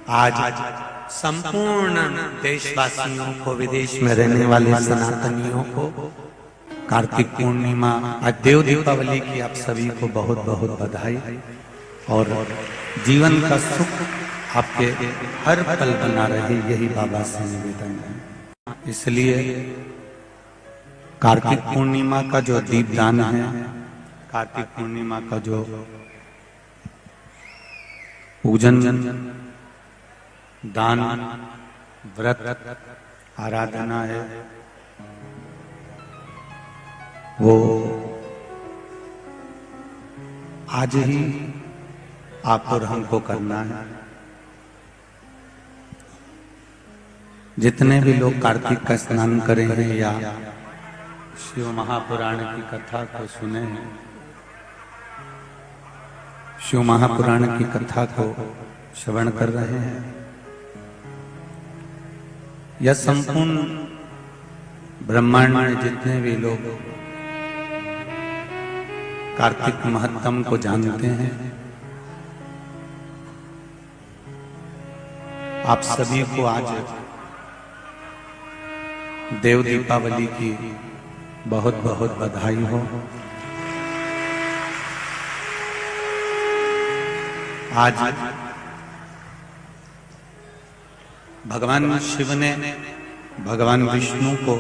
आज संपूर्ण देशवासियों को, विदेश में रहने वाले सनातनियों को कार्तिक पूर्णिमा, आज देव दीपावली की आप सभी को बहुत बहुत बधाई और जीवन का सुख आपके हर पल बना रहे, यही बाबा से निवेदन है। इसलिए कार्तिक पूर्णिमा का जो दीपदान है, कार्तिक पूर्णिमा का जो पूजन, दान, व्रत, आराधना है, वो आज ही आप और हमको करना है। जितने भी लोग कार्तिक का स्नान करें हैं या शिव महापुराण की कथा को सुने हैं, शिव महापुराण की कथा को श्रवण कर रहे हैं, यह संपूर्ण ब्रह्मांड में जितने भी लोग कार्तिक महत्तम को जानते हैं, आप सभी को आज देव दीपावली की बहुत बहुत बधाई हो। आज भगवान शिव ने भगवान विष्णु को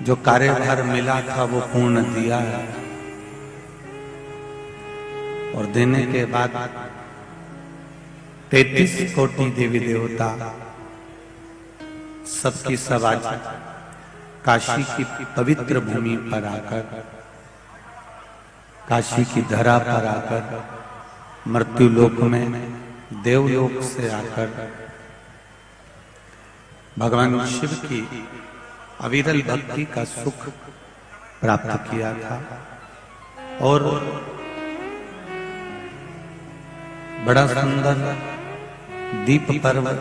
जो कार्यभार मिला था वो पूर्ण दिया है, और देने के बाद 33 कोटि देवी देवता सबकी सब आज काशी की पवित्र भूमि पर आकर, काशी की धरा पर आकर, मृत्यु लोक में देवलोक से आकर भगवान शिव की अविरल भक्ति का सुख प्राप्त किया था। और बड़ा सुंदर दीप पर्व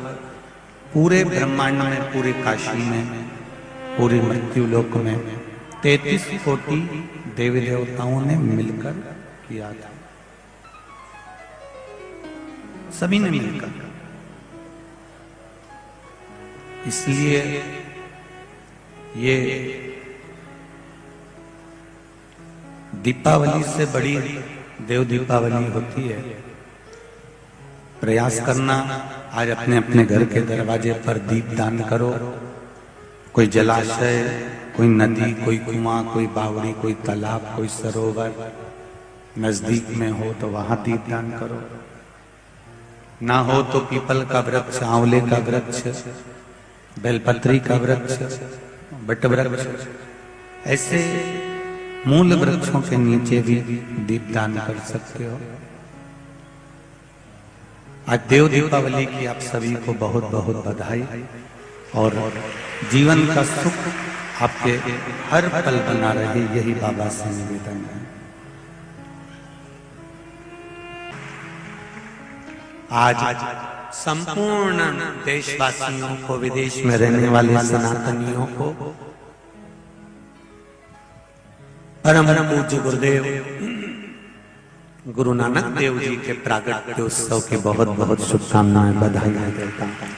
पूरे ब्रह्मांड में, पूरे काशी में, पूरे मृत्यु लोक में 33 कोटि देवी देवताओं ने मिलकर किया था, सभी ने मिलकर। इसलिए ये दीपावली से बड़ी देव दीपावली होती है। प्रयास करना, आज अपने अपने घर के दरवाजे पर दीप दान करो। कोई जलाशय, कोई नदी, कोई कुआं, कोई बावड़ी, कोई तालाब, कोई सरोवर नजदीक में हो तो वहां दीप दान करो। ना हो तो पीपल का वृक्ष, आंवले का वृक्ष, बेलपत्री का वृक्ष, बट वृक्ष, ऐसे मूल वृक्षों के नीचे भी दीपदान कर सकते हो। आज देव दीपावली की आप सभी को बहुत बहुत बधाई और जीवन का सुख आपके हर पल बना रहे, यही बाबा से निवेदन है। आज संपूर्ण देशवासियों को, विदेश में रहने वाले सनातनियों को परम पूज्य गुरुदेव गुरु नानक देव जी के प्रागट्य उत्सव की बहुत बहुत शुभकामनाएं, बधाई देता हूं।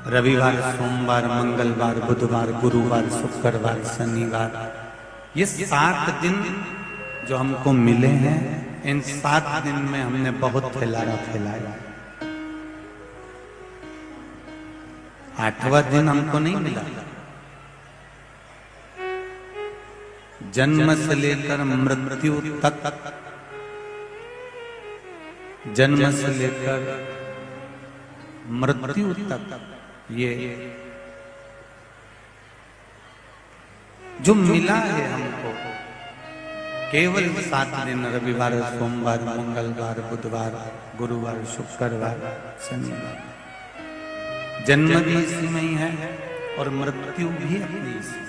रविवार, सोमवार, मंगलवार, बुधवार, गुरुवार, शुक्रवार, शनिवार, ये 7 दिन जो हमको मिले हैं, इन 7 दिन में हमने बहुत फैलाया। 8वां दिन हमको नहीं मिला। जन्म से लेकर मृत्यु तक, जन्म से लेकर मृत्यु तक ये जो मिला है हमको, केवल 7 दिन, रविवार, सोमवार, मंगलवार, बुधवार, गुरुवार, शुक्रवार, शनिवार। जन्म भी इसी में ही है और मृत्यु भी अपनी इसी।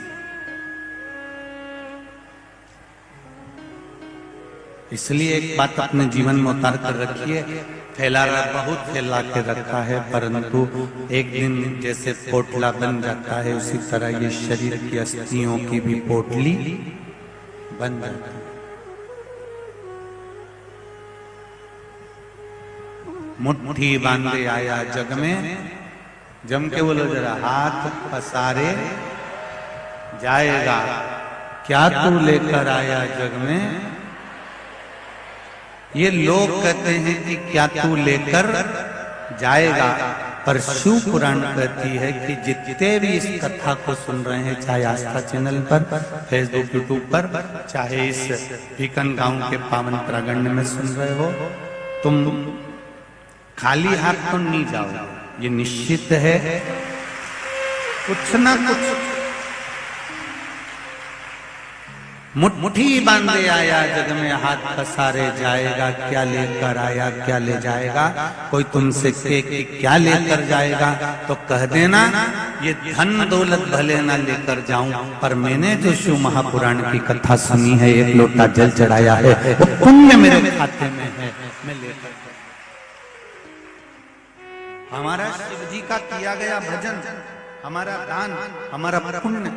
इसलिए एक बात अपने जीवन में उतार कर रखिए, बहुत फैला के रखा है, परंतु एक दिन जैसे पोटला बन जाता है, उसी तरह ये शरीर की अस्थियों की भी पोटली बन जाती है। मुट्ठी बांधे आया जग में, जम के बोलो जरा, हाथ पसारे जाएगा, क्या तू लेकर आया जग में। ये लोग कहते हैं कि क्या तू लेकर जाएगा, पर शिव पुराण कहती है कि जितने भी इस कथा को सुन रहे हैं, चाहे आस्था चैनल पर, फेसबुक, यूट्यूब पर, चाहे इस भीकन गांव के पावन प्रांगण में सुन रहे हो, तुम खाली हाथ तो नहीं जाओ, ये निश्चित है। कुछ ना कुछ मुट्ठी बांधे आया जग में, हाथ पसारे जाएगा, क्या लेकर आया क्या ले जाएगा। कोई तुमसे कहे कि क्या लेकर जाएगा तो कह देना, ये धन दौलत भले ना लेकर जाऊं, पर मैंने जो शिव महापुराण की कथा सुनी है, एक लोटा जल चढ़ाया है, वो पुण्य मेरे खाते में है, मैं लेकर। हमारा शिव जी का किया गया भजन, हमारा दान, हमारा पुण्य,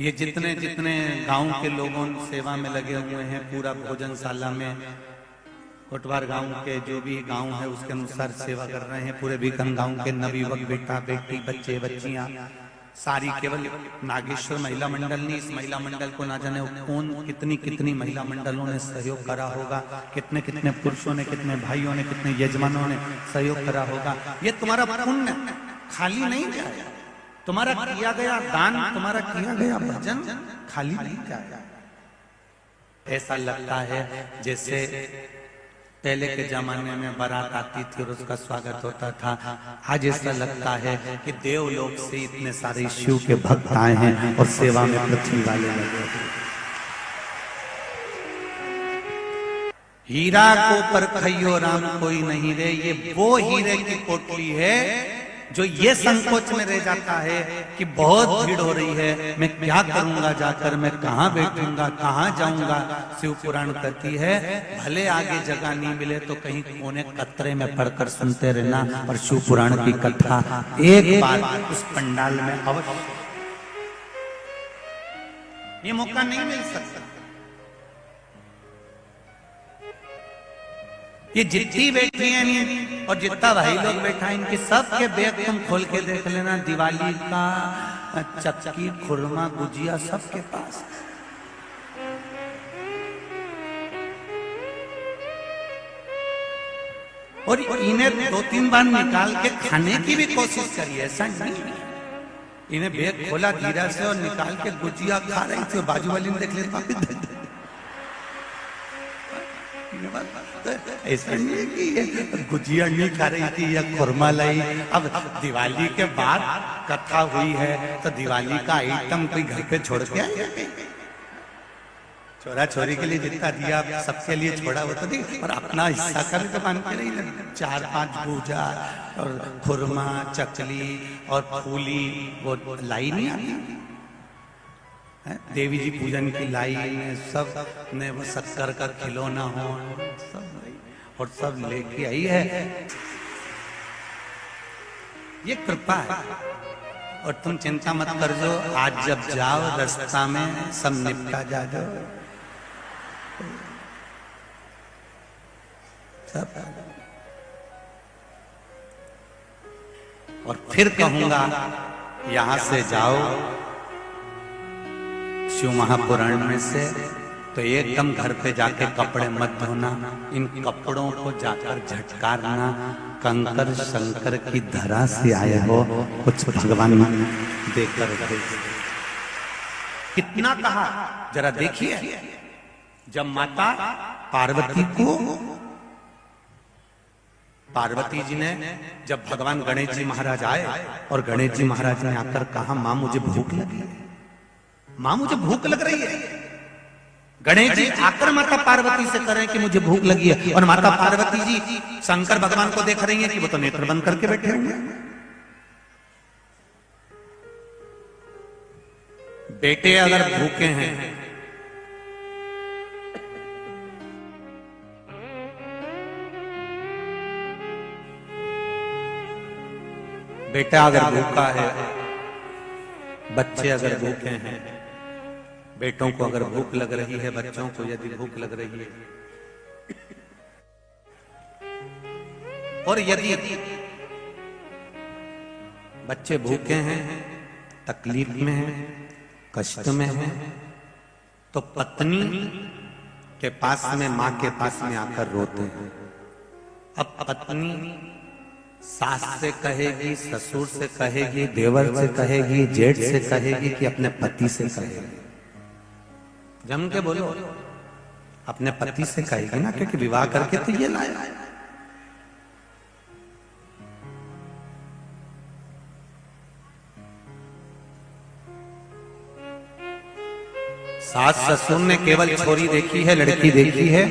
ये जितने जितने गांव के लोगों सेवा में लगे हुए हैं, पूरा भोजनशाला में कोटवार गांव के जो भी गांव है उसके अनुसार सेवा कर रहे हैं, पूरे बीकन गांव के नवयुवक, बेटा बेटी, बच्चे बच्चियां सारी, केवल नागेश्वर महिला मंडल नहीं, इस महिला मंडल को ना जाने कौन कितनी कितनी महिला मंडलों ने सहयोग करा होगा, कितने कितने पुरुषों ने, कितने भाइयों ने, कितने यजमानों ने सहयोग करा होगा। ये तुम्हारा पुण्य खाली नहीं जाएगा, तुम्हारा किया गया दान, तुम्हारा किया गया भजन खाली नहीं जाएगा। ऐसा लगता है जैसे पहले के जमाने में बारात आती थी और उसका स्वागत होता था, आज ऐसा लगता है कि देवलोक से इतने सारे शिव के भक्त आए हैं और सेवा में पृथ्वी वाले लगे। हीरा को परखइयो राम कोई नहीं रे, ये वो हीरे की पोटली है जो ये संकोच में रह जाता है कि बहुत भीड़ हो रही है, मैं क्या करूंगा जाकर, मैं कहाँ बैठूंगा, कहाँ जाऊंगा। शिव पुराण कहती है भले आगे जगह नहीं मिले तो कहीं कोने कतरे में पढ़कर सुनते रहना, और शिव पुराण की कथा एक बार उस पंडाल में अवश्य, ये मौका नहीं मिल सकता। ये जितनी बैठी हैं और जितना भाई लोग बैठा है, इनके सबके बैग तुम खोल के देख लेना, दिवाली का चक्की, खुरमा, गुजिया सबके पास। और इन्हें 2-3 बार निकाल के खाने की भी कोशिश करी, ऐसा नहीं। इन्हें बैग खोला धीरे से और निकाल के गुजिया खा रही थी, बाजू वाली ने देख लिया, ऐसा नहीं है कि गुजिया नहीं खा रही थी या खुरमा लाई। अब दिवाली के बाद कथा हुई है तो दिवाली का आइटम कोई घर पे छोड़ के आया, छोरा छोरी के लिए जितना दिया सबके लिए छोड़ा वो तो नहीं, और अपना हिस्सा का भी तो मान के नहीं, 4-5 भूजा और खुरमा, चकली और फूली वो लाई नहीं आती। देवी जी पूजन की लाई में सब ने वो शक्कर का खिलौना हो सब, और सब लेके आई है। ये कृपा है, और तुम चिंता मत कर, जो आज जब जाओ रास्ता में सब निपटा जा जाओ सब। और फिर कहूंगा यहां से जाओ शिव महापुराण में से तो एकदम घर पे जाके कपड़े मत धोना, इन कपड़ों को जाकर झटकारना, कंकर शंकर की धरा से आए हो, कुछ भगवान देकर कितना कहा जरा देखिए। जब माता पार्वती को, पार्वती जी ने, जब भगवान गणेश जी महाराज आए और गणेश जी महाराज ने आकर कहा मां मुझे भूख लगी है, मां मुझे भूख लग रही है। गणेश जी आकर माता पार्वती से करें कि मुझे भूख लगी है, और माता पार्वती जी शंकर भगवान को देख रही हैं कि वो तो नेत्र बंद करके बैठे होंगे। बेटे अगर भूखे हैं, बेटा अगर भूखा है, बच्चे अगर भूखे हैं, बेटों को अगर भूख लग रही है, बच्चों को यदि भूख लग रही है, और यदि बच्चे भूखे हैं, तकलीफ में हैं, कष्ट में हैं, तो पत्नी के पास में, मां के पास में आकर रोते हैं। अब पत्नी सास से कहेगी, ससुर से कहेगी, देवर से कहेगी, जेठ से कहेगी कि अपने पति से कहेगी? जम के बोलो, अपने पति से कहेगी ना, क्योंकि विवाह करके तो ये लाया। सास ससुर ने केवल छोरी देखी है, लड़की देखी है,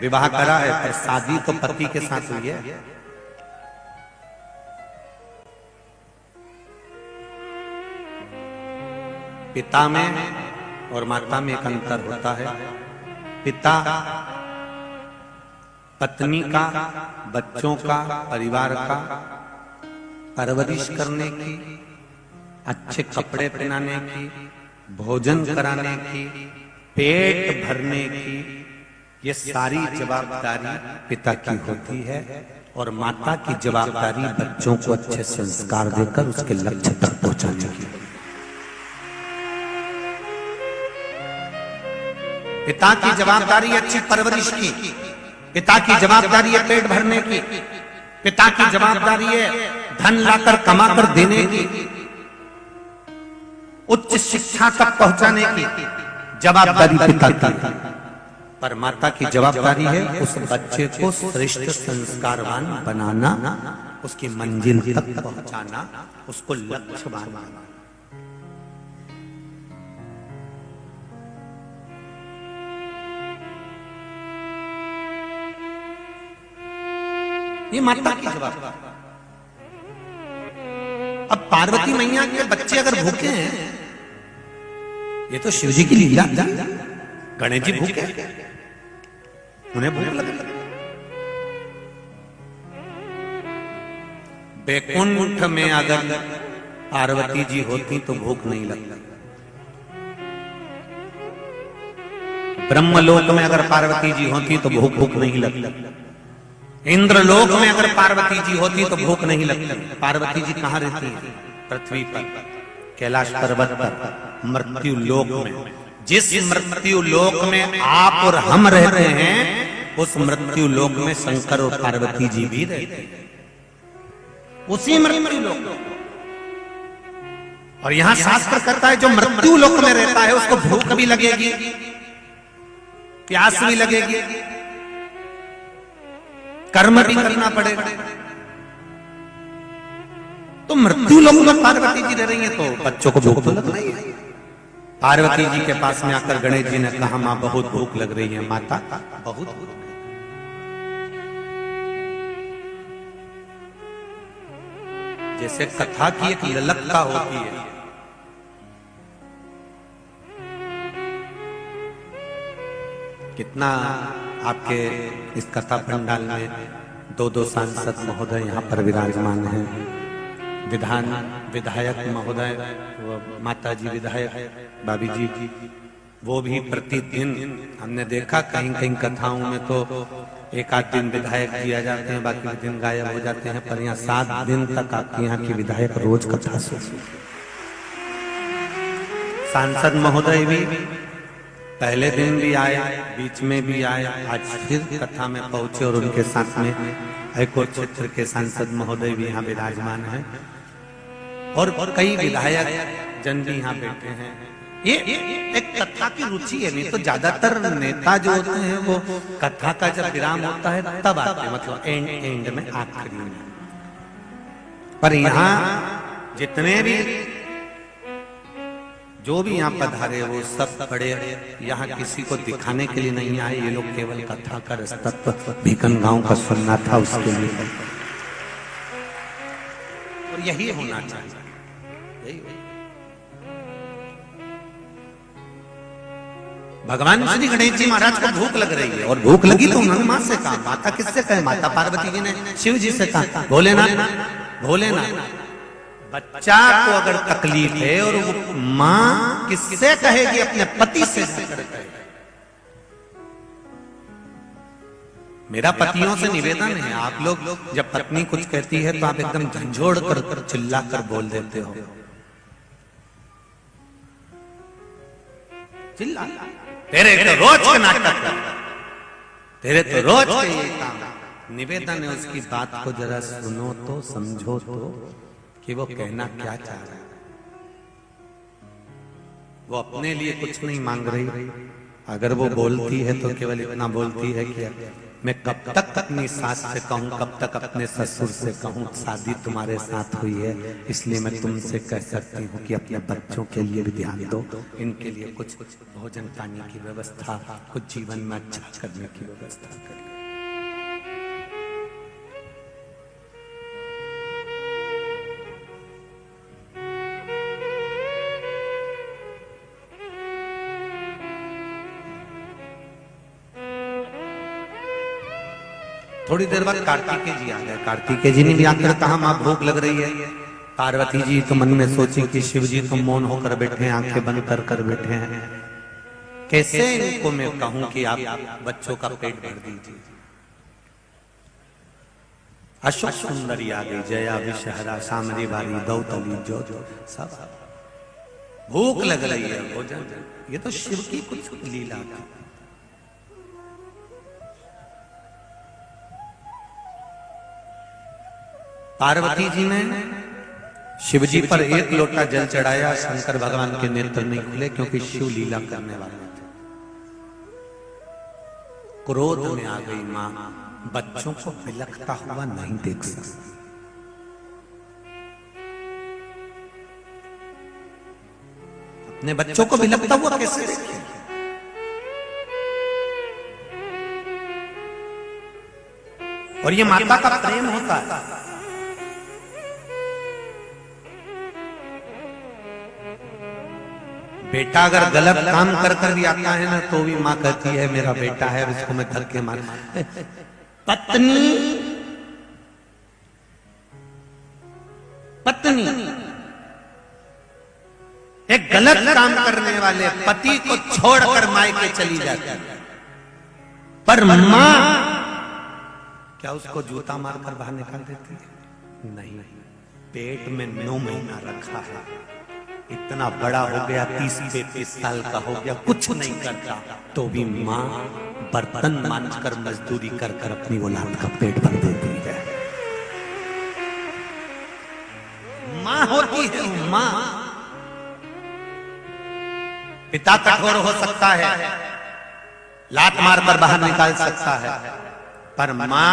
विवाह करा है, पर शादी तो पति के साथ हुई है। पिता में और माता में एक अंतर होता है। पिता पत्नी का, बच्चों का, परिवार का परवरिश करने की, अच्छे कपड़े पहनाने की, भोजन कराने की, पेट भरने की, ये सारी जवाबदारी पिता की होती है। और माता की जवाबदारी बच्चों को अच्छे संस्कार देकर उसके लक्ष्य तक पहुंचाने की। पिता की जवाबदारी अच्छी परवरिश की, पिता की जवाबदारी है पेट भरने की, पिता की जवाबदारी है धन लाकर कमाकर देने की, उच्च शिक्षा तक पहुंचाने की जवाबदारी पिता की। पर माता की जवाबदारी है उस बच्चे को श्रेष्ठ संस्कारवान बनाना, उसकी मंजिल तक पहुंचाना, उसको लक्ष्य बनाना। ये माता की जवाबदारी। अब पार्वती मैया के बच्चे अगर भूखे हैं, ये तो शिव जी की लीला थी। गणेश जी भूखे, उन्हें भूख लगी। बैकुंठ में अगर पार्वती जी होती तो भूख नहीं लगती। ब्रह्मलोक में अगर पार्वती जी होती तो भूख नहीं लगती। इंद्रलोक में अगर पार्वती जी होती तो भूख नहीं लगती। पार्वती जी कहां रहती है? पृथ्वी पर, कैलाश पर्वत पर, मृत्यु लोक में। जिस मृत्यु लोक में आप और हम रहते हैं, उस मृत्यु लोक में शंकर और पार्वती जी भी रहते हैं, उसी मृत्यु लोक। और यहां शास्त्र कहता है जो मृत्यु लोक में रहता है उसको भूख भी लगेगी, प्यास भी लगेगी, कर्म भी करना पड़ेगा। तो मृत्यु लोक में पार्वती जी रह रही है तो बच्चों को भूख तो लगना ही है। पार्वती जी के पास में आकर गणेश जी ने कहा, मां बहुत भूख लग रही है। माता बहुत भूख। जैसे कथा की एक ललकता होती है, कितना आपके इस कथा पंडाल में दो सांसद महोदय यहाँ पर विराजमान हैं, विधायक महोदय, माता जी विधायक भाभी जी, वो भी प्रतिदिन हमने देखा कहीं कहीं कथाओं में तो एक आध दिन विधायक दिया जाते हैं, बाकी दिन गायब हो जाते हैं। पर यहाँ 7 दिन तक आपके यहाँ की विधायक रोज कथा सुनते। सांसद महोदय भी पहले दिन भी आए, बीच में भी आए, आज फिर कथा में पहुंचे और उनके साथ में हाईकोर्ट क्षेत्र के सांसद महोदय भी यहाँ विराजमान हैं और कई विधायक जन भी यहाँ बैठे हैं। ये एक कथा की रुचि है। नहीं तो ज्यादातर नेता जो होते हैं वो कथा का जब विराम होता है तब आते हैं, मतलब एंड में, आखिरी में। पर यहाँ जितने भी जो भी यहाँ पधारे वो सब बड़े यहाँ किसी को दिखाने के लिए नहीं आए। ये लोग केवल कथा का रसतत्व भीकन गांव का सुनना था, उसके लिए। और यही होना चाहिए। भगवान श्री गणेश जी महाराज को भूख लग रही है और भूख लगी तो उन्होंने मां से कहा। माता किससे कहे? माता पार्वती जी ने शिव जी से कहा, भोलेनाथ बच्चा को अगर तकलीफ है और वो मां किससे कहेगी? अपने पति से कहे। मेरा पतियों से निवेदन है, आप लोग जब पत्नी कुछ कहती है तो आप एकदम झंझोड़ कर चिल्ला कर बोल देते हो। चिल्ला, तेरे तो रोज का नाटक, तेरे तो रोज के ये काम। निवेदन है उसकी बात को जरा सुनो तो, समझो तो कि वो कहना क्या चाह रहा है। वो अपने लिए कुछ नहीं मांग रही। अगर वो बोलती है तो केवल इतना बोलती है कि मैं कब तक अपनी सास से कहूं, कब तक अपने ससुर से कहूं, शादी तुम्हारे साथ हुई है इसलिए मैं तुमसे कह सकती हूँ कि अपने बच्चों के लिए भी ध्यान दो, इनके लिए कुछ भोजन पानी की व्यवस्था, कुछ जीवन में अच्छा करने की व्यवस्था करो। थोड़ी देर बाद कार्तिकेय जी आ गए। कार्तिकेय जी ने भी आकर कहा मां भूख लग रही है। पार्वती जी तो मन में सोची कि शिव जी तो मौन होकर बैठे हैं, आंखें बंद कर बैठे हैं, कैसे इनको मैं कहूं कि आप बच्चों का पेट भर दीजिए। अशोक सुंदरी आ गई, जया विषहरा सामरी वाली दौतली जो सब भूख लग रही है भोजन। ये तो शिव की कुछ लीला थी। पार्वती जी ने शिवजी पर एक लोटा जल चढ़ाया। शंकर भगवान के नेत्र नहीं खुले क्योंकि शिव लीला करने वाले थे। क्रोध में आ गई मां, बच्चों को बिलखता हुआ नहीं देख सकती। अपने बच्चों को बिलखता हुआ कैसे देखें? और ये माता का प्रेम होता है। बेटा अगर गलत काम कर भी आता है ना तो भी माँ कहती है मेरा बेटा है, उसको मैं धक्के मार। पत्नी एक गलत काम करने वाले पति को छोड़कर मायके चली जाती है, पर माँ क्या उसको जूता मारकर बाहर निकाल देती है? नहीं, पेट में 9 महीना रखा है, इतना बड़ा हो गया, 30-35 साल का हो गया, कुछ नहीं करता, तो भी माँ बर्तन मांजकर मजदूरी कर अपनी औलाद का पेट भर देती है। माँ होती है माँ। पिता कठोर हो सकता है, लात मार कर बाहर निकाल सकता है, पर माँ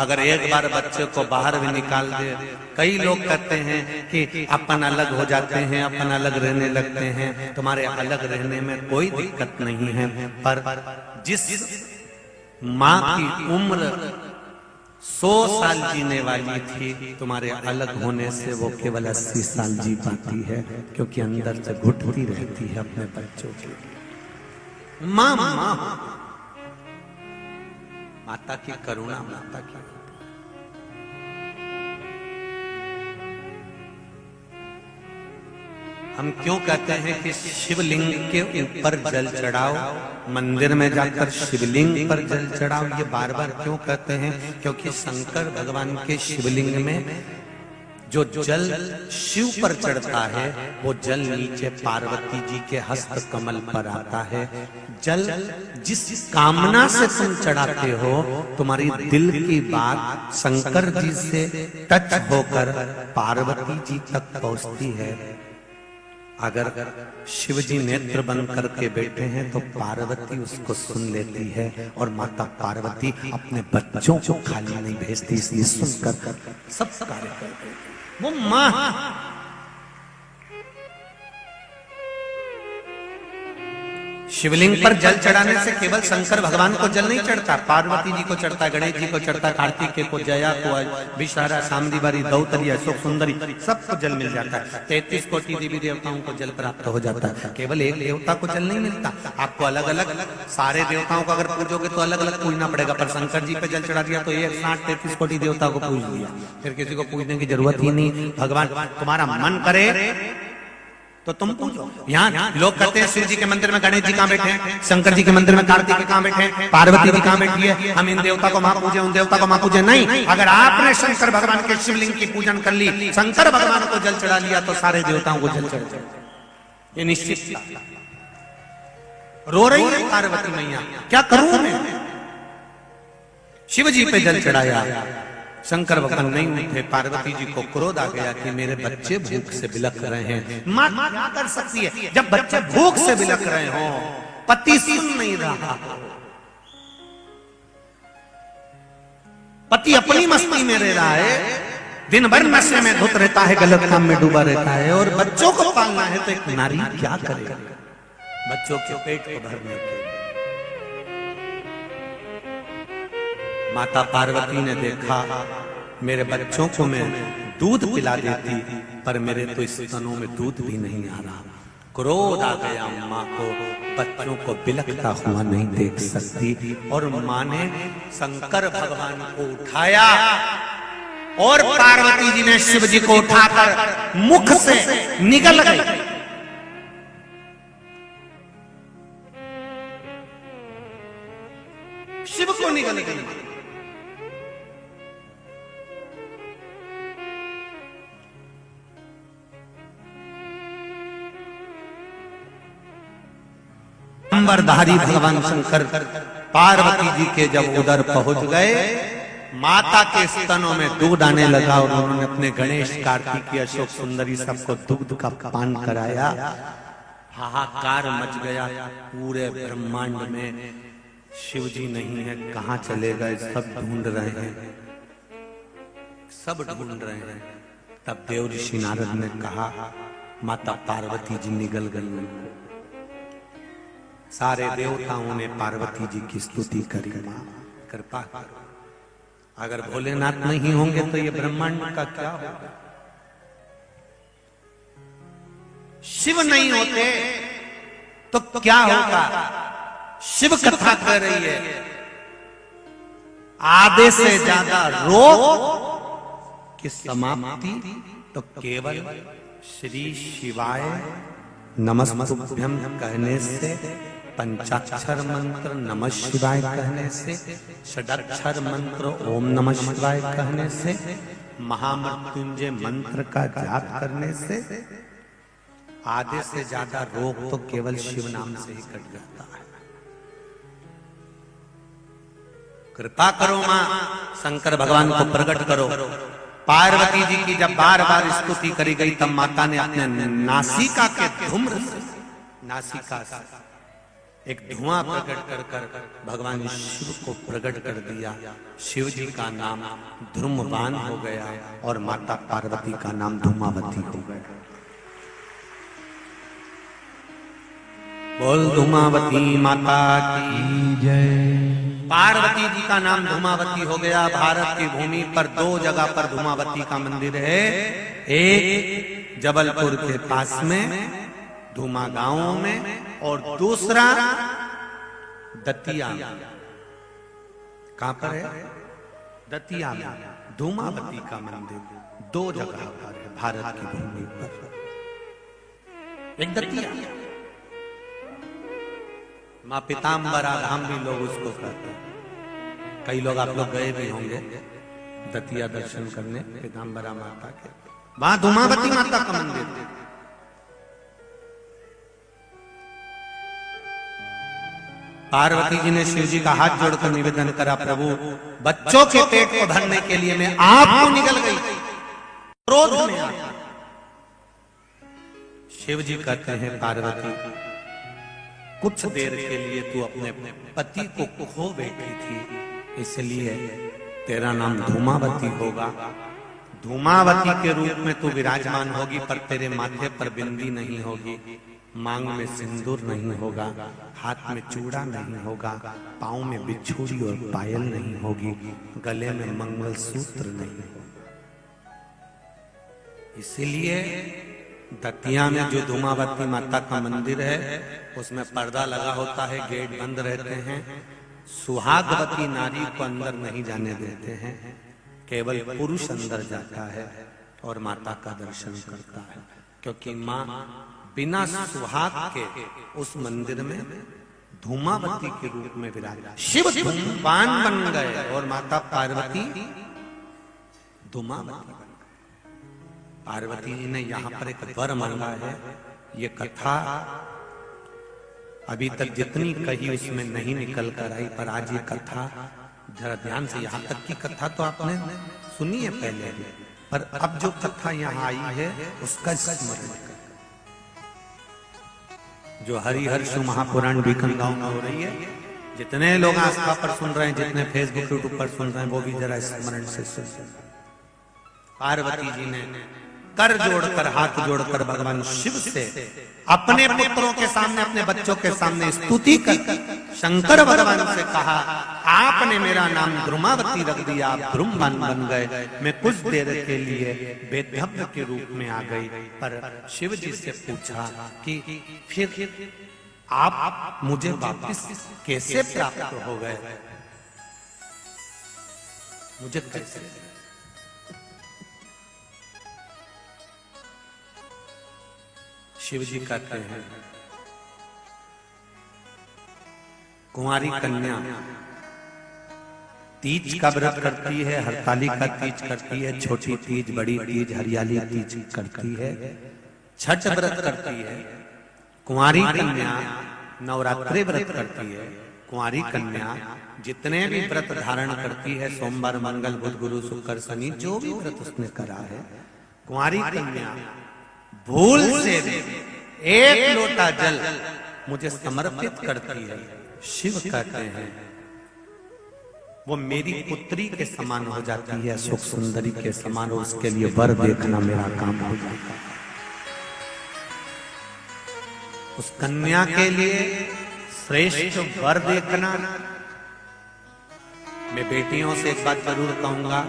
अगर एक बार बच्चे को बाहर भी निकाल दे। कई लोग कहते हैं कि अपन अलग हो जाते हैं, अपन अलग रहने लगते हैं, तुम्हारे अलग रहने में कोई दिक्कत नहीं है, पर जिस माँ की उम्र 100 साल जीने वाली थी, तुम्हारे अलग होने से वो केवल 80 साल जी पाती है, क्योंकि अंदर से घुटती रहती है अपने बच्चों के लिए। माँ माता की करुणा, माता की। हम क्यों कहते हैं कि शिवलिंग के ऊपर जल चढ़ाओ, मंदिर में जाकर शिवलिंग पर जल चढ़ाओ? ये बार बार क्यों कहते हैं? क्योंकि शंकर भगवान के शिवलिंग में जो जल शिव पर चढ़ता है वो जल नीचे पार्वती जी के हस्त कमल पर आता है। जल जिस कामना से तुम चढ़ाते हो, तुम्हारी दिल की बात शंकर जी से टच होकर पार्वती जी तक पहुंचती है। अगर शिव जी नेत्र बंद करके बैठे हैं तो पार्वती उसको सुन लेती है, और माता पार्वती अपने बच्चों को खाली नहीं भेजती, इसलिए सुनकर सब कार्य करते हैं। वो माँ शिवलिंग पर जल चढ़ाने से केवल शंकर भगवान को जल नहीं चढ़ता, पार्वती जी को चढ़ता, गणेश जी को चढ़ता, कार्तिकेय को, जया को, विषहरा, सामदीवारी, दौतली, अशोक सुंदरी, सबको जल मिल जाता है। 33 कोटि देवी देवताओं को जल प्राप्त हो जाता है। केवल एक देवता को जल नहीं मिलता, आपको अलग अलग सारे देवताओं को अगर पूजोगे तो अलग अलग पूजना पड़ेगा। पर शंकर जी पे जल चढ़ा दिया तो 160-33 कोटि देवता को पूज लिया, फिर किसी को पूजने की जरूरत ही नहीं। भगवान तुम्हारा मन करे तो तुम पूछो। यहाँ लोग कहते हैं शिव जी के मंदिर में गणेश जी कहाँ बैठे हैं, शंकर जी के मंदिर में कार्तिक कहाँ बैठे हैं, पार्वती जी कहाँ बैठी है, हम इन देवता को मां पूजे उन देवता को मां पूजे। नहीं, अगर आपने शंकर भगवान के शिवलिंग की पूजन कर ली, शंकर भगवान को जल चढ़ा लिया, तो सारे देवताओं को जल चढ़ जाए, ये निश्चित। रो रही है पार्वती मैया, क्या करूं मैं, शिव जी पे जल चढ़ाया, शंकर भगवान नहीं उठे। पार्वती जी को क्रोध आ गया कि मेरे बच्चे भूख से बिलख रहे हैं। मां क्या कर सकती है जब बच्चे भूख से बिलख रहे हो, पति सुन नहीं रहा, पति अपनी मस्ती में रह रहा है, दिन भर नशे में धुत रहता है, गलत काम में डूबा रहता है, और बच्चों को पालना है तो एक नारी क्या करे बच्चों के पेट को भरने के। माता पार्वती ने देखा मेरे बच्चों को मैं दूध पिला देती, पर मेरे तो स्तनों में दूध भी नहीं आ रहा। क्रोध आ गया माँ को, बच्चों को बिलखता हुआ नहीं देख सकती, और माँ ने शंकर भगवान को उठाया और पार्वती जी ने शिव जी को उठाकर मुख से निगल गई। शिव को निगल गई। अंबरधारी भगवान शंकर पार्वती जी के जब उधर पहुंच गए, माता के स्तनों में दूध आने लगा, और उन्होंने अपने गणेश, कार्तिक, अशोक सुंदरी सबको दूध का पान कराया। हाहाकार मच गया पूरे ब्रह्मांड में, शिव जी नहीं है, कहां चले गए, सब ढूंढ रहे हैं, सब ढूंढ रहे हैं। तब देव ऋषि नारद ने कहा माता पार्वती जी निगल गई। सारे देवताओं ने पार्वती जी की स्तुति करी, मां कृपा करो, अगर भोलेनाथ नहीं होंगे तो ये ब्रह्मांड का क्या होगा। शिव नहीं होते तो क्या होगा। शिव कथा कर रही है, आधे से ज्यादा रोग की समाप्ति तो केवल श्री शिवाय नमस्तुभ्यं कहने से, पंचाक्षर मंत्र नमः शिवाय कहने से, षडाक्षर मंत्र ओम नमः शिवाय कहने से, महामृत्युंजय मंत्र का जाप करने से आधे से ज्यादा रोग तो केवल शिव नाम से ही कट जाता है। कृपा करो मां, शंकर भगवान को प्रकट करो। पार्वती जी की जब बार बार स्तुति करी गई, तब माता ने अपने नासिका के धूम्र से, नासिका से एक धुआं प्रकट कर कर भगवान शिव को प्रकट कर दिया। शिव जी का नाम धूम्रवान हो गया और माता पार्वती का नाम धूमावती हो गया। बोल धूमावती माता की जय। पार्वती जी का नाम धूमावती हो गया। भारत की भूमि पर 2 जगह पर धूमावती का मंदिर है, एक जबलपुर के पास में धूमा गांव में, और दूसरा दतिया। कहां पर है? दतिया में धूमावती का मंदिर 2 जगह पर है भारत की भूमि पर। एक दतिया, मां पीताम्बरा धाम भी लोग उसको कहते हैं। कई लोग, आप लोग गए भी होंगे दतिया दर्शन करने पीताम्बरा माता के। वहां धूमावती माता का मंदिर। पार्वती जी ने शिव जी का हाथ जोड़कर निवेदन करा, प्रभु बच्चों के पेट को भरने के लिए मैं आपको निकल गई, क्रोध में आ। शिव जी कहते हैं पार्वती, कुछ देर के लिए तू अपने पति को खो बैठी थी, इसलिए तेरा नाम धूमावती होगा। धूमावती के रूप में तू विराजमान होगी, पर तेरे माथे पर बिंदी नहीं होगी, मांग में सिंदूर नहीं होगा, हाथ में चूड़ा नहीं होगा, पाँव में बिछुड़ी और पायल नहीं होगी, गले में मंगलसूत्र नहीं होगा। इसीलिए दतिया में जो धूमावती माता का मंदिर है उसमें पर्दा लगा होता है, गेट बंद रहते हैं, सुहागवती नारी को अंदर नहीं जाने देते हैं, केवल पुरुष अंदर जाता है और माता का दर्शन करता है, क्योंकि माँ बिना सुहाग के उस मंदिर में धूमावती के रूप में विराज, शिव धूमपान बन गए और माता पार्वती धूमावती बन गए। पार्वती जी ने यहां पर एक वर मांगा है। ये कथा अभी तक जितनी कही उसमें नहीं निकल कर आई, पर आज ये कथा जरा ध्यान से, यहां तक की कथा तो आपने सुनी है पहले भी, पर अब जो कथा यहां आई है उसका स्मरण कर, जो हरिहर शिव महापुराण बीकन गांव में हो रही है। जितने लोग आस्था पर सुन रहे हैं, जितने फेसबुक यूट्यूब पर सुन रहे हैं, वो भी जरा स्मरण से सुन। पार्वती जी ने कर जोड़कर, हाथ जोड़कर भगवान शिव से अपने पुत्रों के सामने, अपने बच्चों के सामने स्तुति कर शंकर भगवान से कहा, आपने मेरा नाम द्रुमावती रख दिया, आप द्रुमबान बन गए, मैं कुछ देर के लिए बेधव्य के रूप में आ गई। पर शिव जी से पूछा कि फिर आप मुझे वापस कैसे प्राप्त हो गए, मुझे कैसे? शिव जी कहते हैं, कुंवारी कन्या तीज का व्रत करती है, हरतालिका तीज करती है, छोटी तीज, बड़ी तीज, हरियाली तीज करती है, छठ व्रत करती है। कुंवारी कन्या नवरात्रि व्रत करती है। कुंवारी कन्या जितने भी व्रत धारण करती है, सोमवार, मंगल, बुध, गुरु, शुक्र, शनि, जो भी व्रत उसने करा है, कुंवारी कन्या भूल से एक लोटा जल मुझे समर्पित करती है। शिव कहते हैं वो मेरी पुत्री के समान हो जाती है, सुख सुंदरी के समान, और उसके लिए वर देखना मेरा काम हो जाता है। उस कन्या के लिए श्रेष्ठ वर देखना। मैं बेटियों से एक बात जरूर कहूंगा,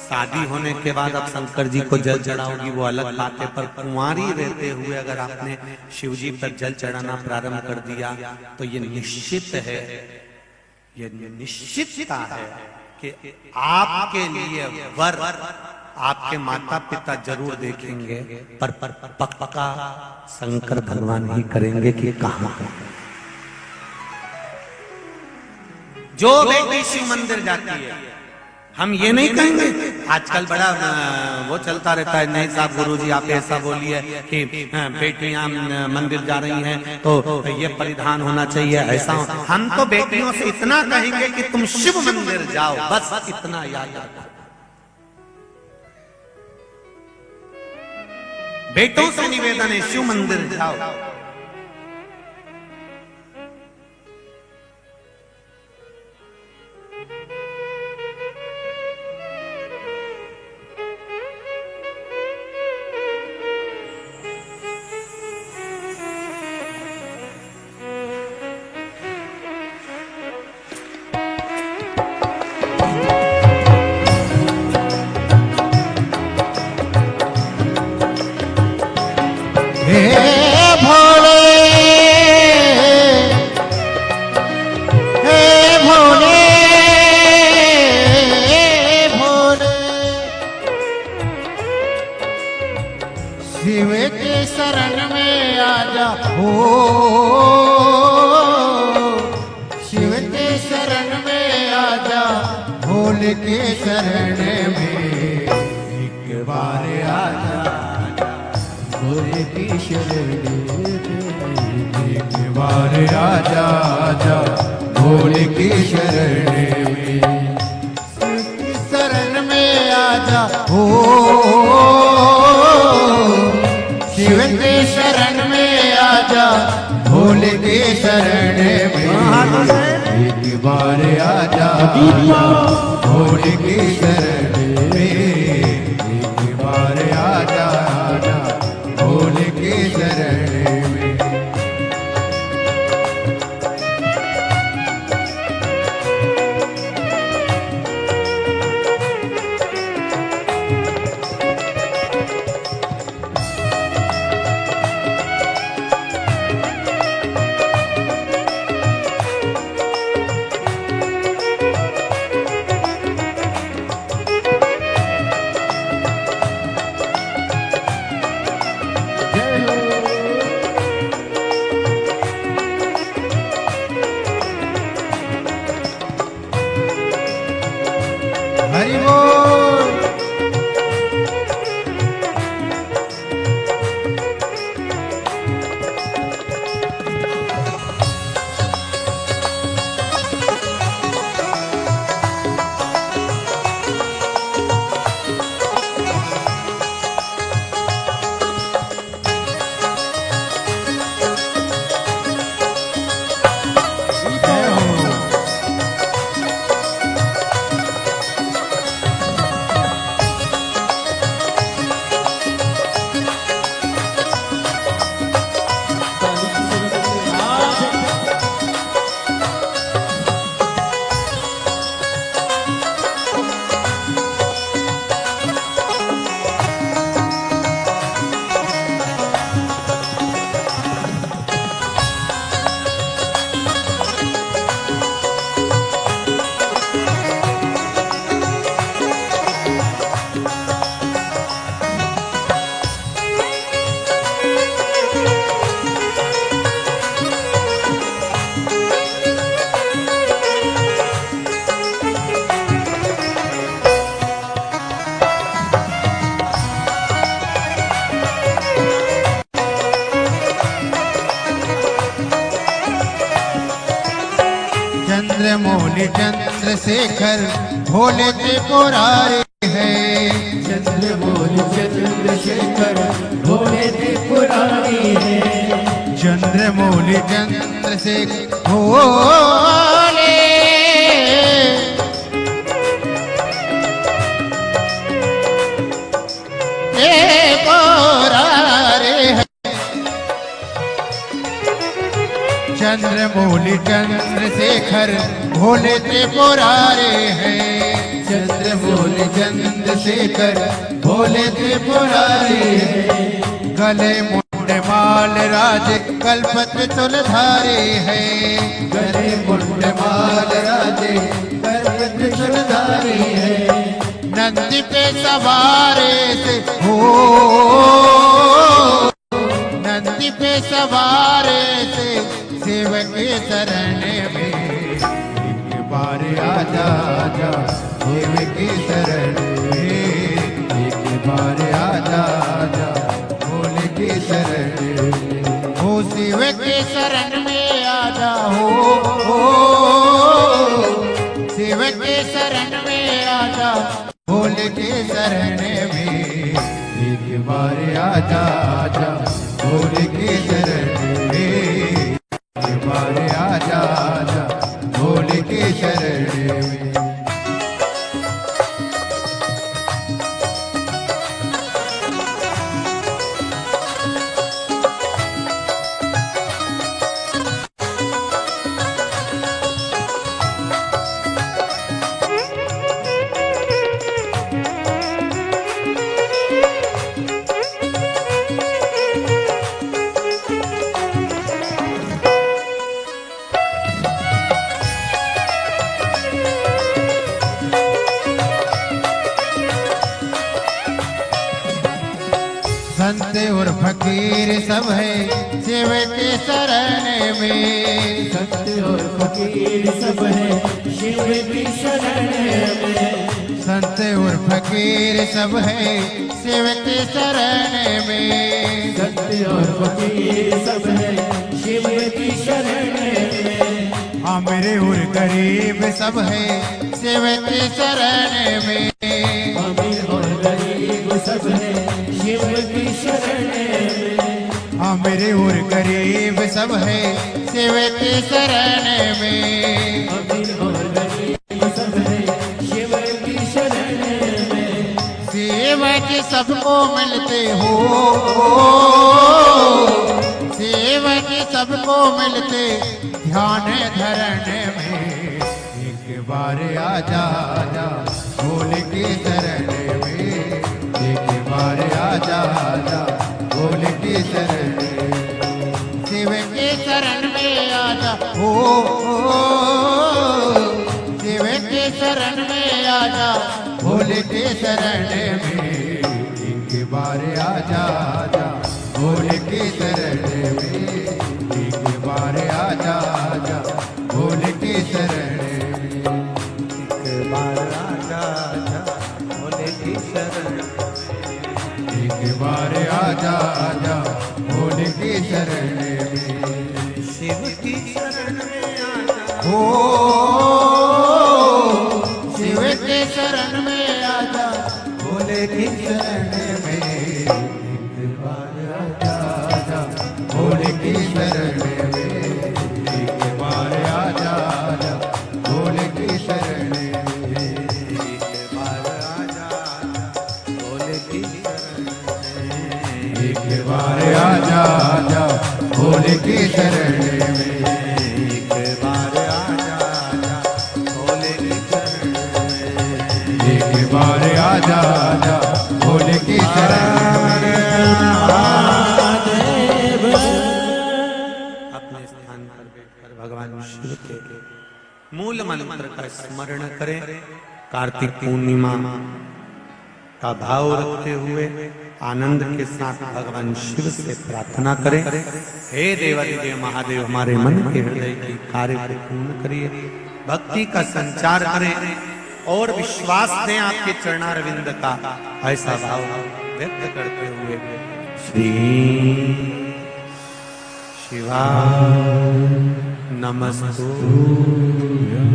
शादी होने के बाद अब शंकर जी को जल चढ़ाओगी वो अलग बात है, पर कुंवारी रहते हुए अगर आपने शिव जी पर जल चढ़ाना प्रारंभ कर दिया तो ये निश्चित है, ये निश्चितता है कि आपके लिए वर आपके माता पिता जरूर देखेंगे, पर पक्का शंकर भगवान ही करेंगे कि कहां। जो बेटी शिव मंदिर जाती है, हम ये नहीं कहेंगे, आजकल बड़ा वो चलता रहता है, नहीं साहब गुरुजी आप ऐसा बोलिए कि बेटियां मंदिर जा रही हैं तो ये परिधान होना चाहिए, ऐसा। हम तो बेटियों से इतना कहेंगे कि तुम शिव मंदिर जाओ, बस इतना याद रखो। बेटों से निवेदन है, शिव मंदिर जाओ। हरि बोल। चंद्रमौली चंद्रशेखर भोले त्रिपुरारी है। चंद्रमौली चंद्रशेखर भोले त्रिपुरारी है। चंद्रमौली चंद्रशेखर भोले त्रिपुरारी है। चंद्रमौली चंद्रशेखर भोले त्रिपुरारी है। चंद्रमौली चंद्रशेखर भोले त्रिपुरारी है। गले मुंड माल राज कल्पत तुलधारी है। गले मुंड माल राजे कल्पत तुलधारी है। नंदी पे सवारे से हो, नंदी पे सवारे से सेवक के शरण में एक बार आजा आजा सेवक के शरण में एक बार आजा आजा भोले के शरण में। हो सेवक के शरण में आजा हो सेवक के शरण में आजा भोले के शरण में एक बार आजा आजा भोले के शरण में एक बार आजा आजा भोले के शरण में। संत और फकीर सब है सेवक के शरण में। संत और फकीर सब है शिव की शरण में। संत और फकीर सब है सेवक के शरण में। संत और फकीर सब है शिव की शरण में। अमीर और गरीब सब है सेवक के शरण में। अमीर और गरीब सब है शिव की शरण में। अमीर और गरीब सब है सेवक के शरण में। अमीर और गरीब सब है शिव की शरण में। सेवक सबको मिलते हो, सेवक सबको मिलते ध्यान धरण में एक बार आजा आजा भोले के शरण में। एक बार आजा आजा भोले के शरण में। सेवक के शरण में आजा हो सेवक के शरण में आजा भोले के शरण में। एक बार आजा आजा भोले के शरण में। एक बार आजा आजा भोले के शरण में। एक बार आजा शरण में। एक बार आजा भोले की शरण में। एक बार आजा आजा भोले की शरण में। एक बार आजा आजा भोले की शरण में। एक बार आजा आजा भोले की शरण में। अपने स्थान पर बैठकर भगवान शिव के मूल मंत्र का स्मरण करें। कार्तिक पूर्णिमा का भाव रखते हुए आनंद के साथ भगवान शिव से प्रार्थना करें। हे देवादिदेव महादेव, हमारे मन के हृदय के कार्य को पूर्ण करिए, भक्ति का संचार करें और विश्वास दें आपके चरणारविंद का। ऐसा भाव व्यक्त करते हुए श्री शिवाय नमस्तुभ्यं,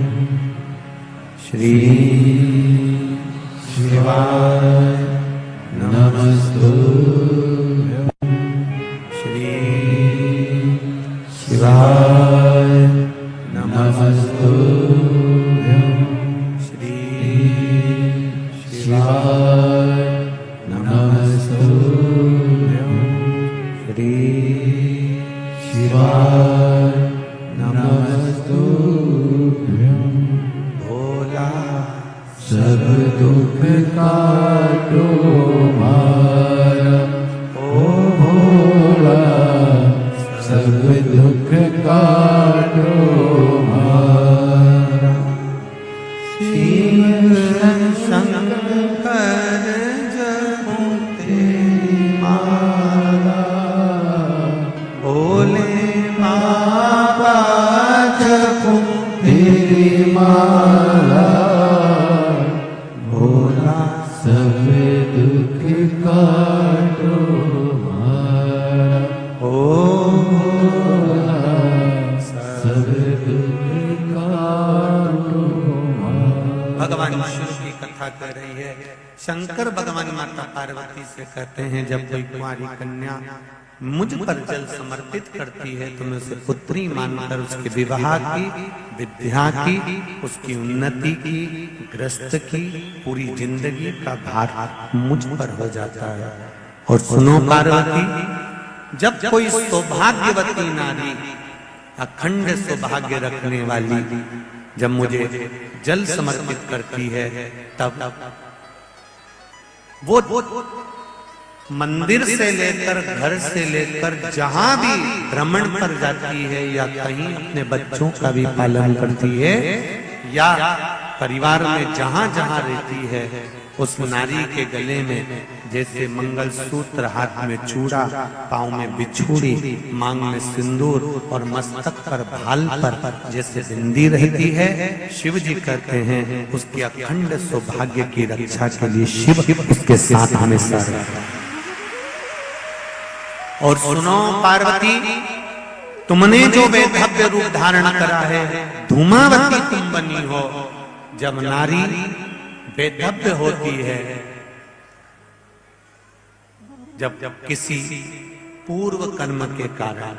श्री शिवाय नमस्तुभ्यं, श्री शिवाय नमस्तुभ्यं, श्री शिवाय नमस्तुभ्यं, श्री शिवाय नमस्तुभ्यं। भोला सब दुख काटो मारा, ओ भोला सब दुख काटो मारा। शिव शंकर जपूं तेरी माला, भोले बाबा जपूं तेरी माला, भोला सब दुख काटो मारा। ओ भोला सब दुख काटो मारा। भगवान शिव की कथा कर रही है। शंकर भगवान माता पार्वती से कहते हैं, जब कोई कुंवारी कन्या मुझ पर जल समर्पित करती है तो मैं उसे पुत्री मानकर उसके विवाह की, विद्या की, उसकी उन्नति की, ग्रस्त की पूरी जिंदगी का भार मुझ पर हो जाता है। और सुनो पार्वती, जब कोई सौभाग्यवती नारी, अखंड सौभाग्य रखने वाली जब मुझे जल समर्पित करती है, तब वो मंदिर से लेकर, घर से लेकर जहां भी भ्रमण पर जाती है या कहीं अपने बच्चों का भी पालन करती है या परिवार में जहां जहां रहती है, उस नारी के गले में जैसे मंगलसूत्र, हाथ में चूड़ा, पांव में बिछूड़ी, मांग में सिंदूर और मस्तक पर भाल पर जैसे बिंदी रहती है, शिव जी कहते हैं उसके अखंड सौभाग्य की रक्षा के लिए शिव उसके साथ हमेशा रहता है। और सुनो पार्वती, तुमने जो वैधव्य रूप धारण करा है, धूमावती तुम बनी हो। जब नारी वैधव्य होती है, जब किसी पूर्व कर्म के कारण,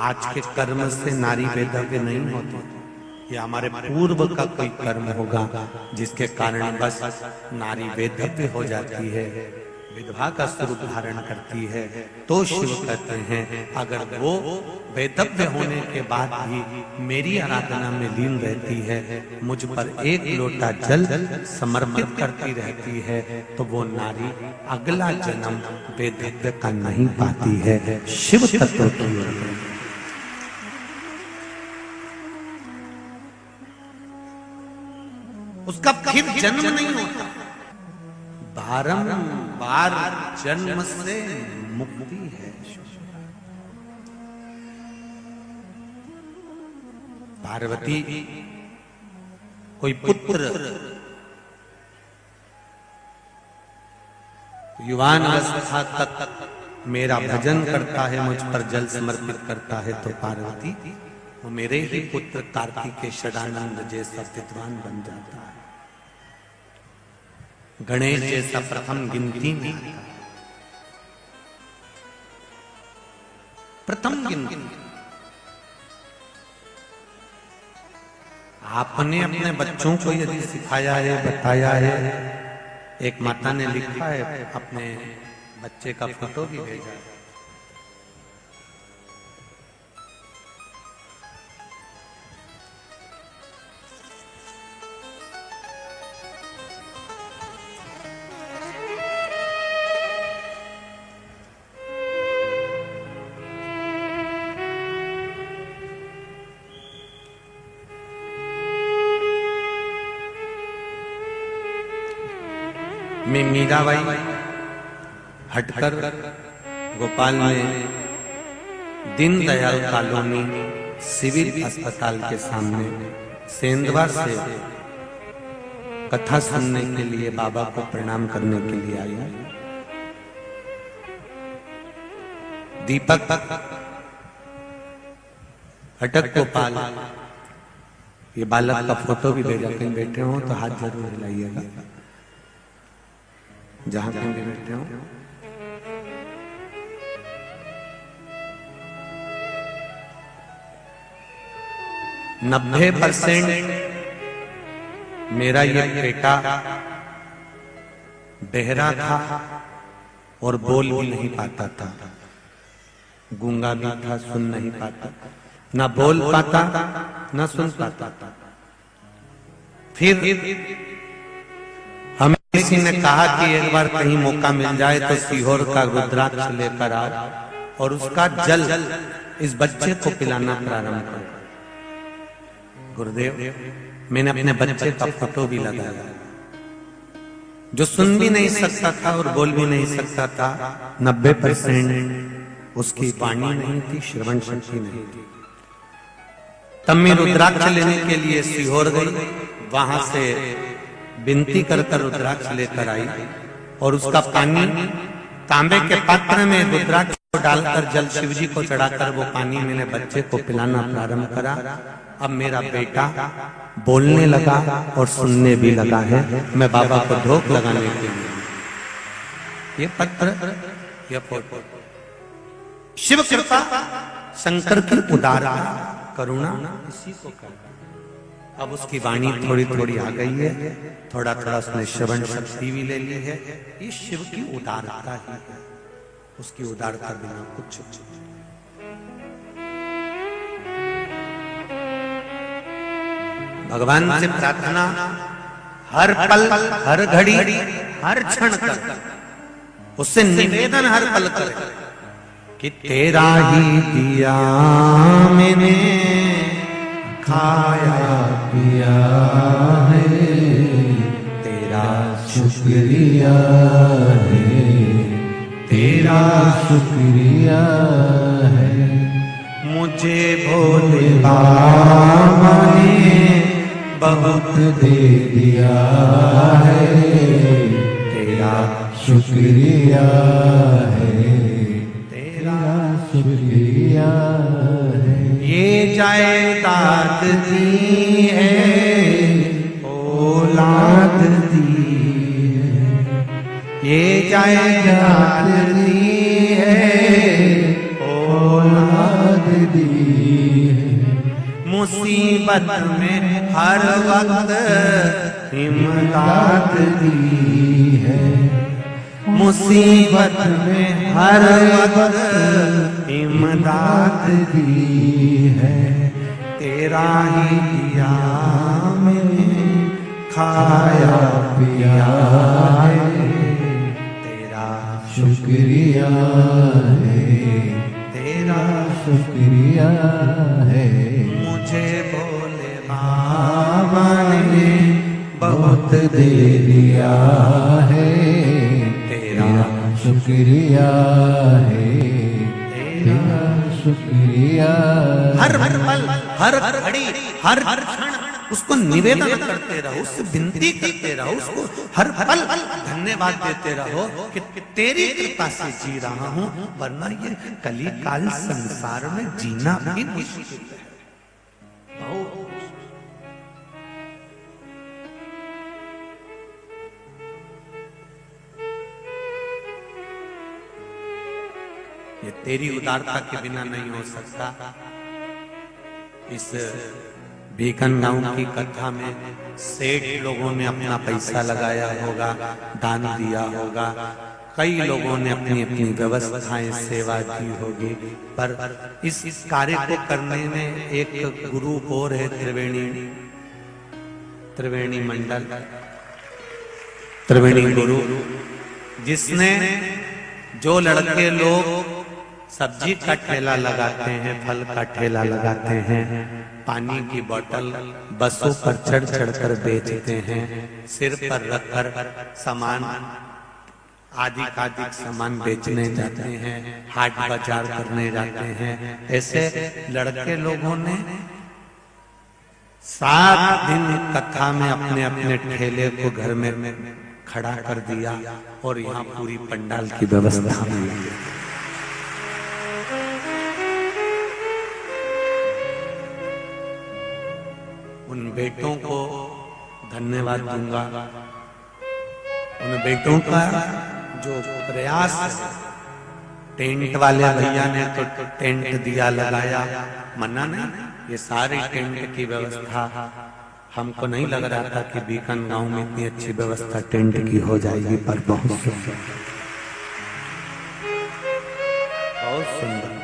आज के कर्म से नारी वैधव्य नहीं होती, या हमारे पूर्व का कोई कर्म होगा जिसके कारण बस नारी वैधव्य हो जाती है, विधवा का स्वरूप धारण करती है, तो शिव कहते हैं अगर वो वैधव्य होने के बाद भी मेरी आराधना में लीन रहती है, मुझ पर एक लोटा जल समर्पित करती रहती है, तो वो नारी अगला जन्म वैधव्य का नहीं पाती है, शिव तत्व की ओर। उसका फिर जन्म नहीं होता, बारंबार जन्म से मुक्ति है। पार्वती, कोई पुत्र युवान अवस्था तक मेरा भजन करता है, मुझ पर जल समर्पित करता है, तो पार्वती वो मेरे ही पुत्र कार्तिकेय षडानंद जैसा विद्वान बन जाता है, गणेश जैसा प्रथम गिनती में आता है, प्रथम गिनती। आपने अपने बच्चों को यदि सिखाया है, बताया है, एक माता ने लिखा है, अपने बच्चे का फोटो भी भेजा है। मैं मीराबाई हटकर भोपाल में दीनदयाल कॉलोनी सिविल अस्पताल के सामने सेंधवा से कथा सुनने के लिए, बाबा को प्रणाम करने के लिए आई हूं। दीपक हटक गोपाल, ये बालक का फोटो भी भेजा, कहीं बैठे हो तो हाथ जरूर हिलाइएगा, जहां कहीं भी बैठे हो। नब्बे % मेरा ये बेटा बहरा था और बोल भी नहीं पाता था, गूंगा भी था, सुन नहीं पाता, ना बोल पाता ना सुन पाता था। फिर हमें किसी ने कहा कि एक बार कहीं मौका मिल जाए तो सीहोर का रुद्राक्ष लेकर आओ और उसका जल इस बच्चे को पिलाना प्रारंभ करो। गुरुदेव, मैंने अपने बच्चे का फोटो भी लगाया, जो सुन भी नहीं सकता था और बोल भी नहीं सकता था। 90% उसकी वाणी नहीं थी, श्रवण शक्ति नहीं थी। तब मैं रुद्राक्ष लेने के लिए सीहोर गई, वहां से विनती कर रुद्राक्ष लेकर आई और उसका पानी तांबे के पात्र में रुद्राक्ष को डालकर जल शिव जी को चढ़ाकर वो पानी मैंने बच्चे को पिलाना प्रारंभ करा। अब मेरा बेटा बोलने लगा और सुनने भी लगा है। मैं बाबा को धोख लगाने के लिए ये पत्र, ये फोटो, शिव कृपा शंकर की उदार करुणा इसी को कहते। अब उसकी वाणी थोड़ी थोड़ी आ गई है, थोड़ा थोड़ा उसने श्रवण शक्ति भी ले ली है। ये शिव की उदारता ही है, उसकी उदारता बिना कुछ। भगवान से प्रार्थना हर पल, हर घड़ी, हर क्षण कर, उससे निवेदन हर पल कर कि तेरा ही दिया मैंने खाया पिया है, तेरा शुक्रिया है, तेरा शुक्रिया है। मुझे भोले बाबा ने बहुत दे दिया है, तेरा शुक्रिया है, तेरा शुक्रिया है। ये जायदाद दी है, औलाद दी है, ये जायदाद दी है, औलाद दी है। मुसीबत में हर वक्त इमदाद दी है, मुसीबत में हर वक्त इमदाद दी है। तेरा ही दिया मैंने खाया पिया है, तेरा शुक्रिया है, तेरा शुक्रिया है। मुझे भोले बाबा ने बहुत दे दिया है, तेरा शुक्रिया है, तेरा शुक्रिया। हर पल, हर घड़ी, हर क्षण उसको निवेदन करते रहो, उससे विनती करते रहो, उसको हर पल धन्यवाद देते रहो कि तेरी कृपा से जी रहा हूं, वरना ये कली काल संसार में जीना भी मुश्किल है। ये तेरी उदारता के बिना नहीं हो सकता। इस भीखन गांव की कथा में सेठ लोगों ने अपना पैसा लगाया होगा, दान दिया होगा, कई लोगों ने अपनी अपनी व्यवस्थाएं सेवा दी होगी, पर इस कार्य को करने में एक गुरु और है, त्रिवेणी मंडल, त्रिवेणी गुरु, जिसने जो लड़के लोग सब्जी का ठेला लगाते हैं, फल का ठेला लगाते हैं, पानी की बोतल बसों पर चढ़ चढ़ कर बेचते हैं, सिर पर रखकर सामान आदि सामान बेचने जाते हैं, हाट बाजार करने जाते हैं, ऐसे लड़के लोगों ने 7 दिन कथा में अपने अपने ठेले को घर में खड़ा कर दिया और यहाँ पूरी पंडाल की व्यवस्था हुई। उन बेटों को धन्यवाद दूंगा, उन बेटों का जो प्रयास है। टेंट वाले भैया ने तो टेंट दिया लगाया, मना नहीं, ये सारी टेंट की व्यवस्था, हमको नहीं लग रहा था कि बीकान गांव में इतनी अच्छी व्यवस्था टेंट की हो जाएगी, पर बहुत सुंदर, बहुत सुंदर।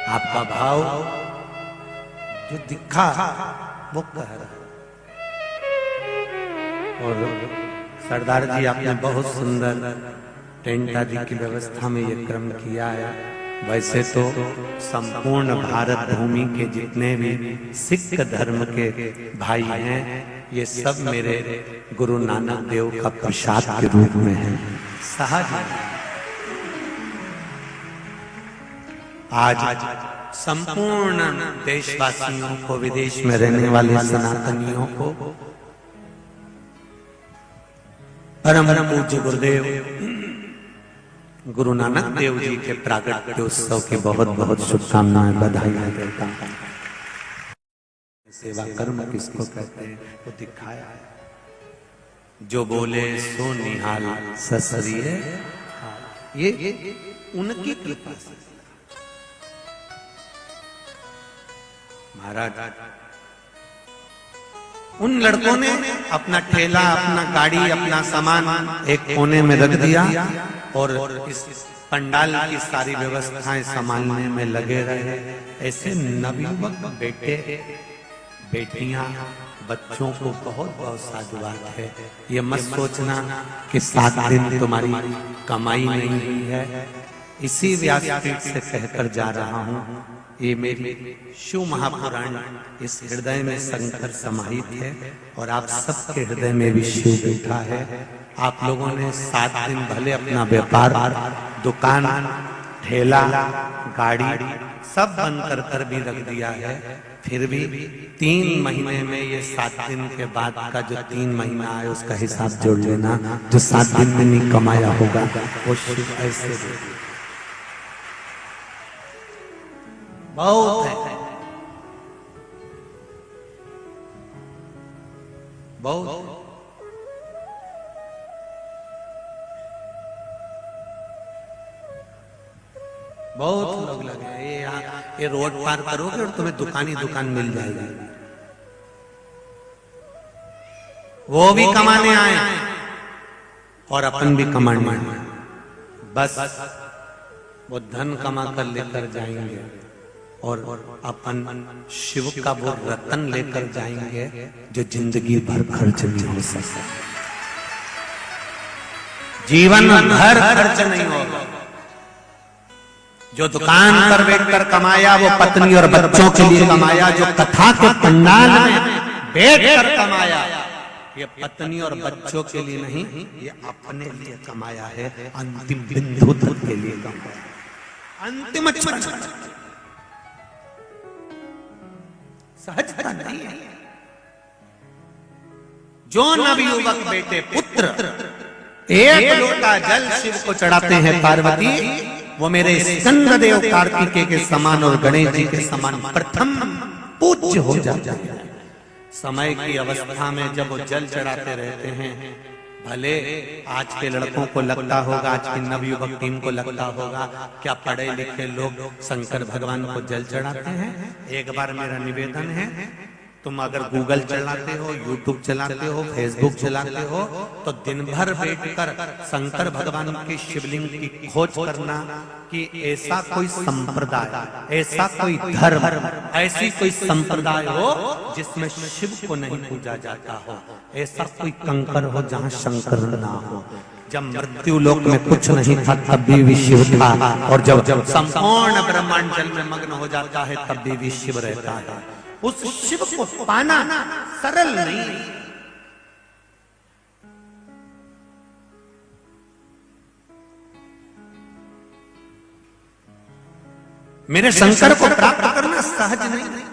आपका भाव जो दिखा वो कह रहा है। और सरदार जी आपने बहुत सुंदर टेंट आदि की व्यवस्था में ये क्रम किया है। वैसे तो संपूर्ण भारत भूमि के जितने भी सिख धर्म के भाई हैं, ये सब मेरे गुरु नानक देव का प्रसाद के रूप में है। सहज आज संपूर्ण देशवासियों को, विदेश में रहने वाले सनातनियों को परम पूज्य गुरुदेव गुरु नानक देव जी के प्रागट्योत्सव की बहुत बहुत शुभकामनाएं, बधाई देता हूं। सेवा कर्म किसको कहते हैं वो दिखाया है। जो बोले सो निहाल ससरिये, ये उनकी कृपा से। महाराज उन लड़कों ने अपना ठेला, अपना गाड़ी, अपना सामान एक कोने में रख दिया और इस पंडाल की सारी व्यवस्थाएं संभालने में लगे रहे। ऐसे नवयुवक बेटे बेटियां बच्चों को बहुत बहुत साधुवाद है। ये मत सोचना कि 7 दिन तुम्हारी कमाई नहीं हुई है। इसी व्यासपीठ से कहकर जा रहा हूं, ये मेरी शिव महापुराण इस हृदय में शंकर समाहित है और आप सबके हृदय में भी शिव बैठा है। आप लोगों ने 7 दिन भले अपना व्यापार, दुकान, ठेला, गाड़ी सब बंद कर कर भी रख दिया है, फिर भी 3 महीने में ये 7 दिन के बाद का जो 3 महीना है उसका हिसाब जोड़ लेना। जो 7 दिन में नहीं कमाया होगा वो शिव ऐसे बहुत है, बहुत। बहुत लोग लगे ये यहाँ, ये रोड पार करोगे और तुम्हें दुकान ही दुकान मिल जाएगी। वो भी कमाने आए और अपन भी कमाने आए, बस वो धन कमा कर लेकर जाएंगे और अपन शिव का वो रतन लेकर जाएंगे जो जिंदगी भर खर्च नहीं हो सकता, जीवन भर खर्च नहीं होगा। जो दुकान पर बैठकर कमाया वो पत्नी और बच्चों के लिए कमाया, जो कथा के पंडाल में बैठकर कमाया ये पत्नी और बच्चों के लिए नहीं, ये अपने लिए कमाया है, अंतिम बिंदु तक के लिए कमाया, अंतिम क्षण। सहजता नहीं है। जो नवयुवक बेटे पुत्र 1 लोटा जल शिव को चढ़ाते हैं पार्वती, वो मेरे स्कंददेव कार्तिकेय के समान और गणेश जी के समान प्रथम पूज्य हो जाते हैं। समय की अवस्था में जब वो जल चढ़ाते रहते हैं भले आज के लड़कों को लगता होगा, आज की नवयुवक टीम को लगता होगा, क्या पढ़े लिखे लोग शंकर भगवान को जल चढ़ाते हैं। एक बार मेरा निवेदन है, तुम अगर गूगल चलाते हो, यूट्यूब चलाते हो, फेसबुक चलाते हो, तो दिन भर बैठकर शंकर भगवान के शिवलिंग की खोज करना कि ऐसा कोई संप्रदाय, ऐसा कोई धर्म, ऐसी कोई संप्रदाय हो जिसमें शिव को नहीं पूजा जाता हो, ऐसा कोई कंकर हो जहां शंकर ना हो। जब मृत्यु लोक में कुछ नहीं था तब भी शिव था, और जब संपूर्ण ब्रह्मांड जल में मग्न हो जाता है तब भी शिव रहता है। उस शिव को पाना सरल नहीं। मेरे शंकर को प्राप्त करना सहज नहीं।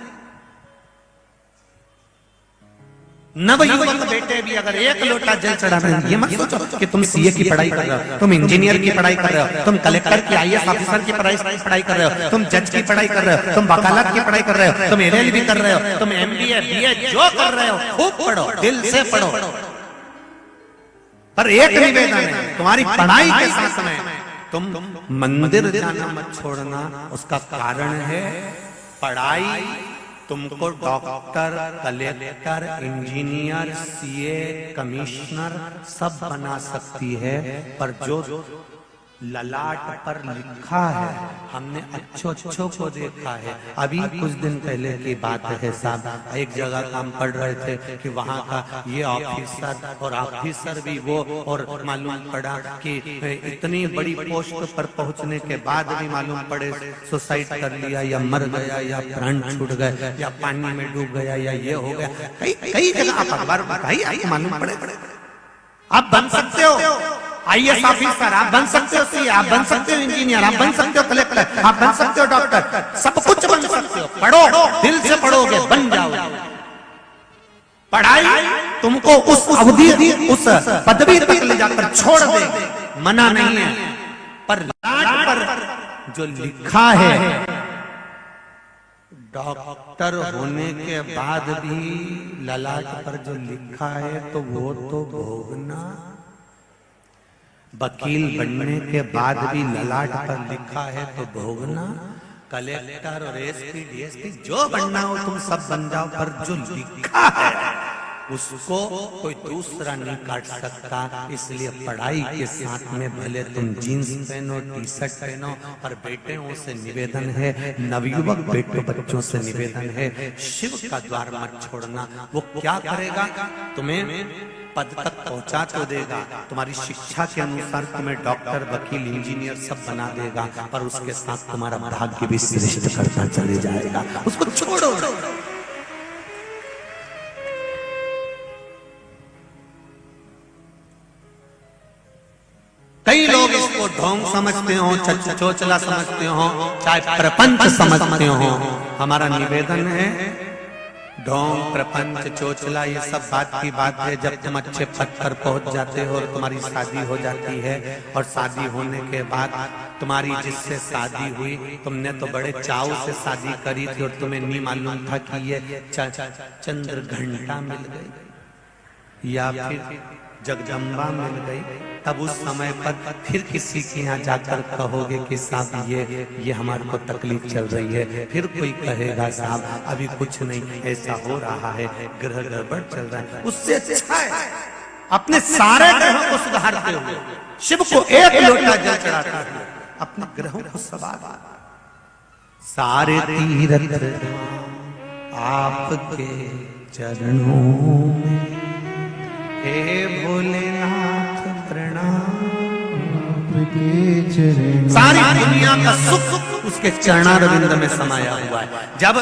नवयुवक बेटे भी अगर एक लोटा जल चढ़ा रहे हैं, ये मत सोचो कि तुम सीए की पढ़ाई कर रहे हो, तुम इंजीनियर की पढ़ाई कर रहे हो, तुम कलेक्टर की आईएएस ऑफिसर की पढ़ाई कर रहे हो, तुम जज की पढ़ाई कर रहे हो, तुम वकालत की पढ़ाई कर रहे हो, तुम एलएलबी कर रहे हो, तुम एमबीए बीए जो कर रहे हो खूब पढ़ो, दिल से पढ़ो। पर एक निवेदन है, तुम्हारी पढ़ाई के साथ में तुम मंदिर जाना मत छोड़ना। उसका कारण है पढ़ाई तुमको doctor, collector, engineer, CA, commissioner सब बना सकती है, पर जो ललाट पर लिखा है, हमने अच्छों को देखा है। अभी कुछ दिन पहले की बात है साहब, एक जगह हम पढ़ रहे थे कि वहाँ का ये ऑफिसर और ऑफिसर भी वो, और मालूम पड़ा कि इतनी बड़ी पोस्ट पर पहुंचने के बाद भी मालूम पड़े सुसाइड कर लिया, या मर गया, या प्राण छूट गए, या पानी में डूब गया, या ये हो गया। कई जगह आप अखबार बताइए, मालूम पड़े। आप बन सकते हो आईएएस ऑफिसर, आप बन सकते हो सीए, आप बन सकते हो इंजीनियर, आप बन सकते हो कलेक्टर, आप बन सकते हो डॉक्टर, सब कुछ बन सकते हो। पढ़ो, दिल से पढ़ोगे बन जाओगे। पढ़ाई तुमको उस अवधि, उस पदवी तक ले जाकर छोड़ देगी, मना नहीं है। पर लाट पर जो लिखा है, डॉक्टर होने के बाद भी ललाट पर जो लिखा है तो वो तो भोगना। वकील बनने के बाद भी ललाट पर लिखा है तो भोगना। कलेक्टर और एसपी, डीएसपी जो बनना हो तुम सब बन जाओ, पर जो लिखा है उसको कोई दूसरा नहीं काट सकता। इसलिए पढ़ाई के साथ में भले तुम जीन्स पहनो, टी शर्ट पहनो, पर बेटियों से निवेदन है, नवयुवक बेटों बच्चों से निवेदन है, शिव का द्वार मत छोड़ना। वो क्या करेगा, तुम्हें पद तक पहुंचा तो देगा, तुम्हारी शिक्षा के अनुसार तुम्हें डॉक्टर, वकील, इंजीनियर सब बना देगा, पर उसके साथ तुम्हारा भाग्य भी श्रेष्ठ करता चले जाएगा। उसको छोड़ो। कई लोग इसको ढोंग समझते हो, चोचला समझते हो, चाहे प्रपंच समझते हो। हमारा निवेदन है, ढोंग, प्रपंच, चोचला ये सब बात की बात है जब तुम अच्छे पद पर पहुंच जाते हो और तुम्हारी शादी हो जाती है। और शादी होने के बाद तुम्हारी जिससे शादी हुई, तुमने तो बड़े चाव से शादी करी थी और तुम्हें नहीं मालूम था कि ये चंद्र घंटा मिल गई या फिर जगदम्बा मिल गई। तब उस समय पर फिर किसी के यहाँ जाकर कहोगे कि साहब ये हमारे को तकलीफ चल रही है, फिर कोई कहेगा साहब अभी कुछ नहीं, ऐसा हो रहा है, ग्रह गड़बड़ चल रहा है। उससे अच्छा है अपने सारे ग्रहों को सुधारते हुए शिव को एक लोटा जल चढ़ाता है, अपने ग्रहों को सवार। सारे तीर्थ आपके चरणों में, हे भोलेनाथ प्रणाम, आपके चरणों। सारी दुनिया का सुख उसके चरणारविंद में समाया हुआ है। जब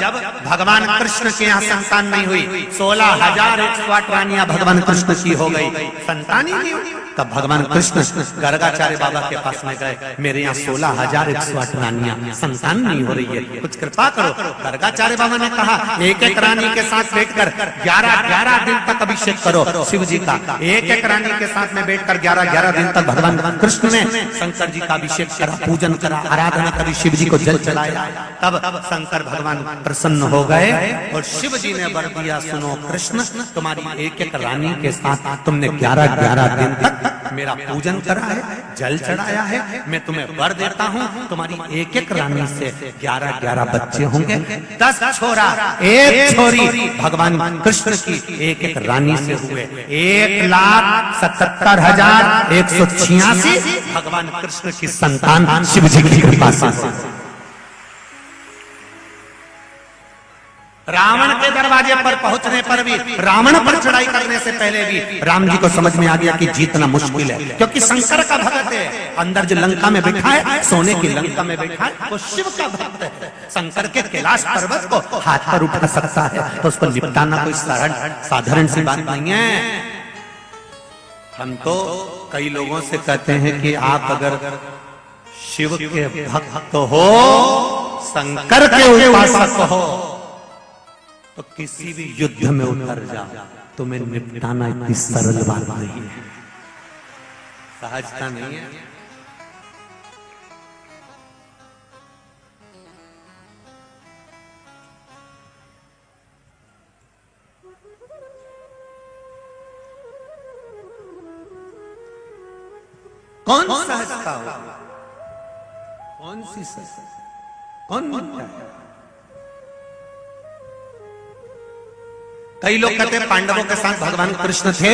भगवान कृष्ण के यहाँ संतान नहीं हुई, 16,108 रानियां भगवान कृष्ण की हो गई, संतान ही नहीं हुई। तब भगवान कृष्ण गर्गाचार्य बाबा के पास में गए, मेरे यहाँ 16,108 रानियां, संतान नहीं हो रही है, कुछ कृपा करो। गर्गाचार्य बाबा ने कहा एक एक रानी के साथ बैठकर 11 दिन तक अभिषेक करो शिव जी का। एक एक रानी के साथ में बैठकर 11 दिन तक भगवान कृष्ण ने शंकर जी का अभिषेक करा, पूजन करा, आराधना करी, शिव जी को जल चढ़ाया। तब शंकर भगवान प्रसन्न हो गए और शिव जी ने वर दिया, सुनो कृष्ण, तुम्हारी एक एक रानी के साथ तुमने 11 दिन तक मेरा पूजन करा है, जल चढ़ाया है, मैं तुम्हें वर देता हूँ, तुम्हारी एक एक रानी से 11 बच्चे होंगे, 10 छोरा 1 छोरी। भगवान कृष्ण की एक एक रानी से हुए 1,77,186 भगवान कृष्ण की संतान शिव जी की कृपा से। रावण के दरवाजे पर पहुंचने पर भी, रावण पर चढ़ाई करने से पहले भी राम जी को समझ में आ गया कि जीतना मुश्किल है, क्योंकि शंकर का भक्त है। अंदर जो लंका में बैठा है, सोने की लंका में बैठा है, वो शिव का भक्त है। शंकर के कैलाश पर्वत को हाथ पर उठा सकता है, तो उसको निपटाना कोई साधारण सी बात नहीं है। हम तो कई लोगों से कहते हैं कि आप अगर शिव के भक्त हो, शंकर के उपासक हो, तो किसी भी युद्ध में उतर जाओ, तुम्हें निपटाना इतनी सरल बात नहीं है, सहजता नहीं है। कौन सहजता हो, कौन सी सहजता, कौन निपटा है? कई लोग कहते हैं पांडवों के साथ भगवान कृष्ण थे,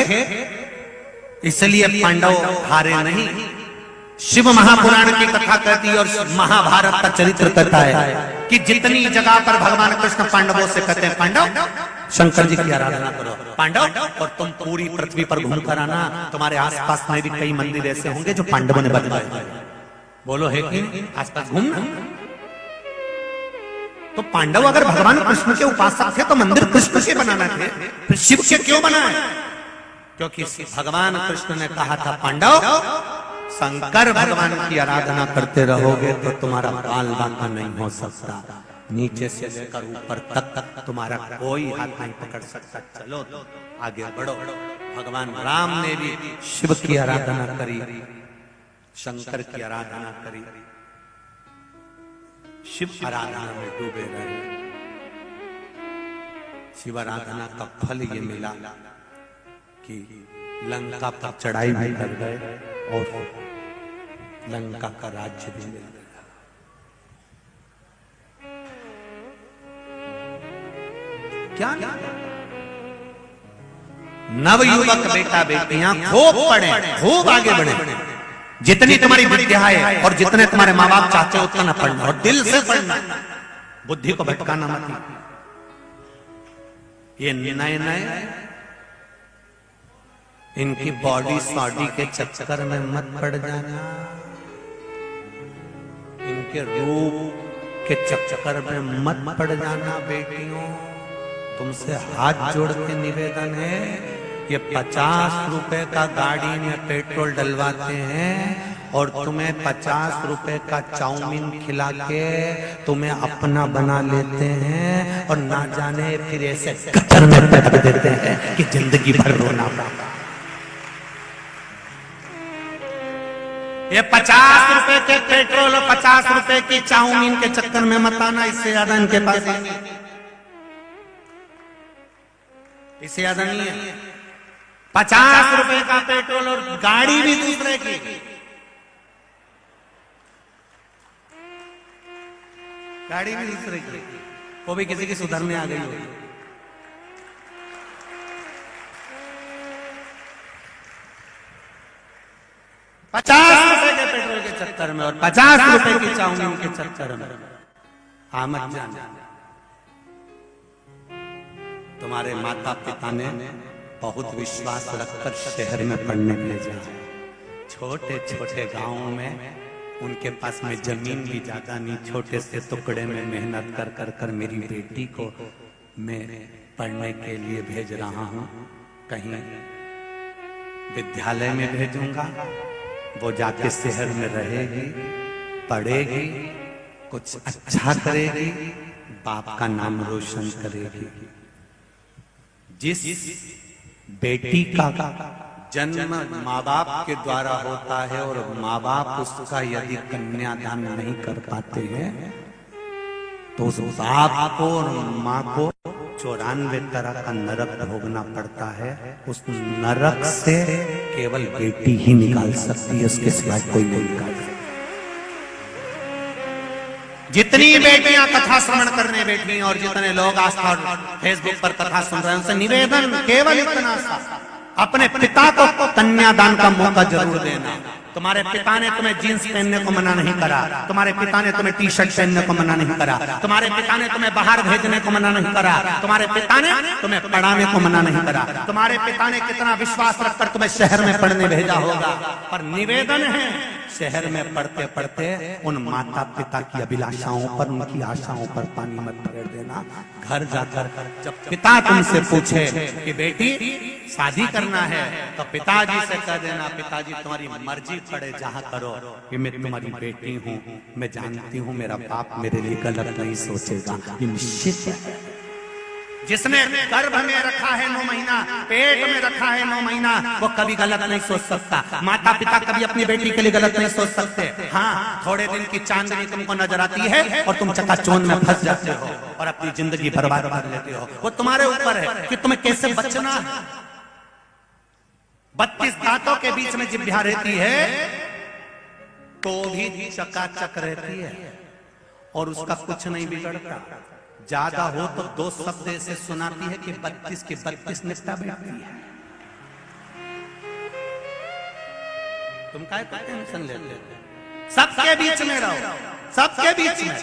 इसलिए पांडव हारे नहीं। शिव महापुराण की कथा कहती है और महाभारत का चरित्र कहता है कि जितनी जगह पर भगवान कृष्ण पांडवों से कहते हैं, पांडव शंकर जी की आराधना करो, पांडव, और तुम पूरी पृथ्वी पर घूम कर आना, तुम्हारे आसपास में भी कई मंदिर ऐसे होंगे जो पांडवों ने बनवाए। बोलो है कि आसपास घूमना। तो पांडव अगर भगवान कृष्ण के उपासक थे तो मंदिर कृष्ण के बनाना थे, फिर शिव के क्यों बनाए? क्योंकि भगवान कृष्ण ने कहा था, पांडव शंकर भगवान की आराधना करते रहोगे तो तुम्हारा बाल बांका नहीं हो सकता, नीचे से लेकर ऊपर तक तुम्हारा कोई हाथ नहीं पकड़ सकता, चलो आगे बढ़ो। भगवान राम ने भी शिव की आराधना करी, शंकर की आराधना करी, शिव आराधना में डूबे रहे। शिव आराधना का फल ये मिला कि लंका पर चढ़ाई भी कर गए और लंका का राज्य भी मिल गया। क्या नवयुवक बेटा बेटियां खूब पढ़े, खूब आगे बढ़े, जितनी तुम्हारी विद्या है और जितने तुम्हारे माँ बाप चाहते हो उतना पढ़ना और दिल से पढ़ना, बुद्धि को भटकाना मत। ये नए नए इनकी बॉडी सॉडी के चक्कर में मत पड़ जाना, इनके रूप के चक्कर में मत पड़ जाना। बेटियों, तुमसे हाथ जोड़ के निवेदन है, ये 50 रुपए का गाड़ी में पेट्रोल डलवाते हैं और तुम्हें 50 रुपए का चाउमीन खिला के तुम्हें अपना बना लेते हैं और ना जाने फिर ऐसे कतर में पटक देते हैं कि जिंदगी भर रोना पड़ता। ये 50 रुपए के पेट्रोल और 50 रुपए की चाउमीन के चक्कर में मत आना, इससे ज्यादा इनके पास, इससे ज्यादा नहीं है। 50 रुपए का पेट्रोल और गाड़ी भी दूसरे की, गाड़ी भी दूसरे की, वो भी किसी की सुधरने आ गई होगी। 50 रुपए के पेट्रोल के चक्कर में और 50 रुपए की चाउमीन के चक्कर में आमद जाना। तुम्हारे माता पिता ने बहुत विश्वास रखकर शहर में पढ़ने भेजा, छोटे छोटे गांवों में, उनके पास में जमीन भी ज्यादा नहीं, छोटे से टुकड़े में मेहनत कर कर कर मेरी बेटी को मैं पढ़ने के लिए भेज रहा हूं। कहीं विद्यालय में भेजूंगा, वो जाके शहर में रहेगी, पढ़ेगी, कुछ अच्छा करेगी, बाप का नाम रोशन करेगी। जिस बेटी का जन्म माँ बाप के द्वारा होता है और माँ बाप उसका यदि कन्यादान नहीं कर पाते हैं तो उस बाप को और माँ को 94 तरह का नरक भोगना पड़ता है। उस नरक से केवल बेटी ही निकाल सकती है, उसके सिवाय कोई नहीं निकाल सकता। जितनी बेटियां कथा श्रवण करने बैठी हैं और जितने लोग आस्था फेसबुक पर कथा सुन रहे हैं, उनसे निवेदन केवल इतना सा, अपने पिता को कन्यादान का मौका जरूर देना। तुम्हारे पिता ने तुम्हें जींस पहनने को मना नहीं करा, तुम्हारे पिता ने तुम्हें टी शर्ट पहनने को मना नहीं करा, तुम्हारे पिता ने तुम्हें बाहर भेजने को मना नहीं करा, तुम्हारे पिता ने तुम्हें पढ़ाने को मना नहीं करा, तुम्हारे पिता ने कितना विश्वास रखकर तुम्हें शहर में पढ़ने भेजा होगा। पर निवेदन है, शहर में पढ़ते पढ़ते उन माता पिता की अभिलाषाओं पर, उनकी आशाओं पर पानी मत फेर देना। घर जाकर जब पिता तुमसे पूछे कि बेटी शादी करना है तो पिताजी से कह देना, पिताजी तुम्हारी मर्जी पड़े जहाँ करो, कि मैं तुम्हारी बेटी हूँ, मैं जानती हूँ मेरा बाप मेरे लिए गलत नहीं सोचेगा, ये निश्चित है। जिसने गर्भ में रखा है 9 महीना, पेट में रखा है 9 महीना, वो कभी गलत नहीं सोच सकता। माता पिता कभी अपनी बेटी के लिए गलत नहीं सोच सकते। हाँ, थोड़े दिन की चांदनी तुमको नजर आती है और तुम चकाचौंध में फंस जाते हो और अपनी जिंदगी बर्बाद कर लेते हो। वो तुम्हारे ऊपर है कि तुम्हें कैसे बचना है। 32 दांतों के बीच में जिह्वा रहती है तो भी चकाचक रहती है और उसका कुछ नहीं बिगड़ता। ज्यादा हो तो 2 शब्द ऐसे सुनाती है कि 32 के 32 निपटा बैठती है। तुम काय टेंशन लेते हो? सबके बीच में रहो, सबके बीच में,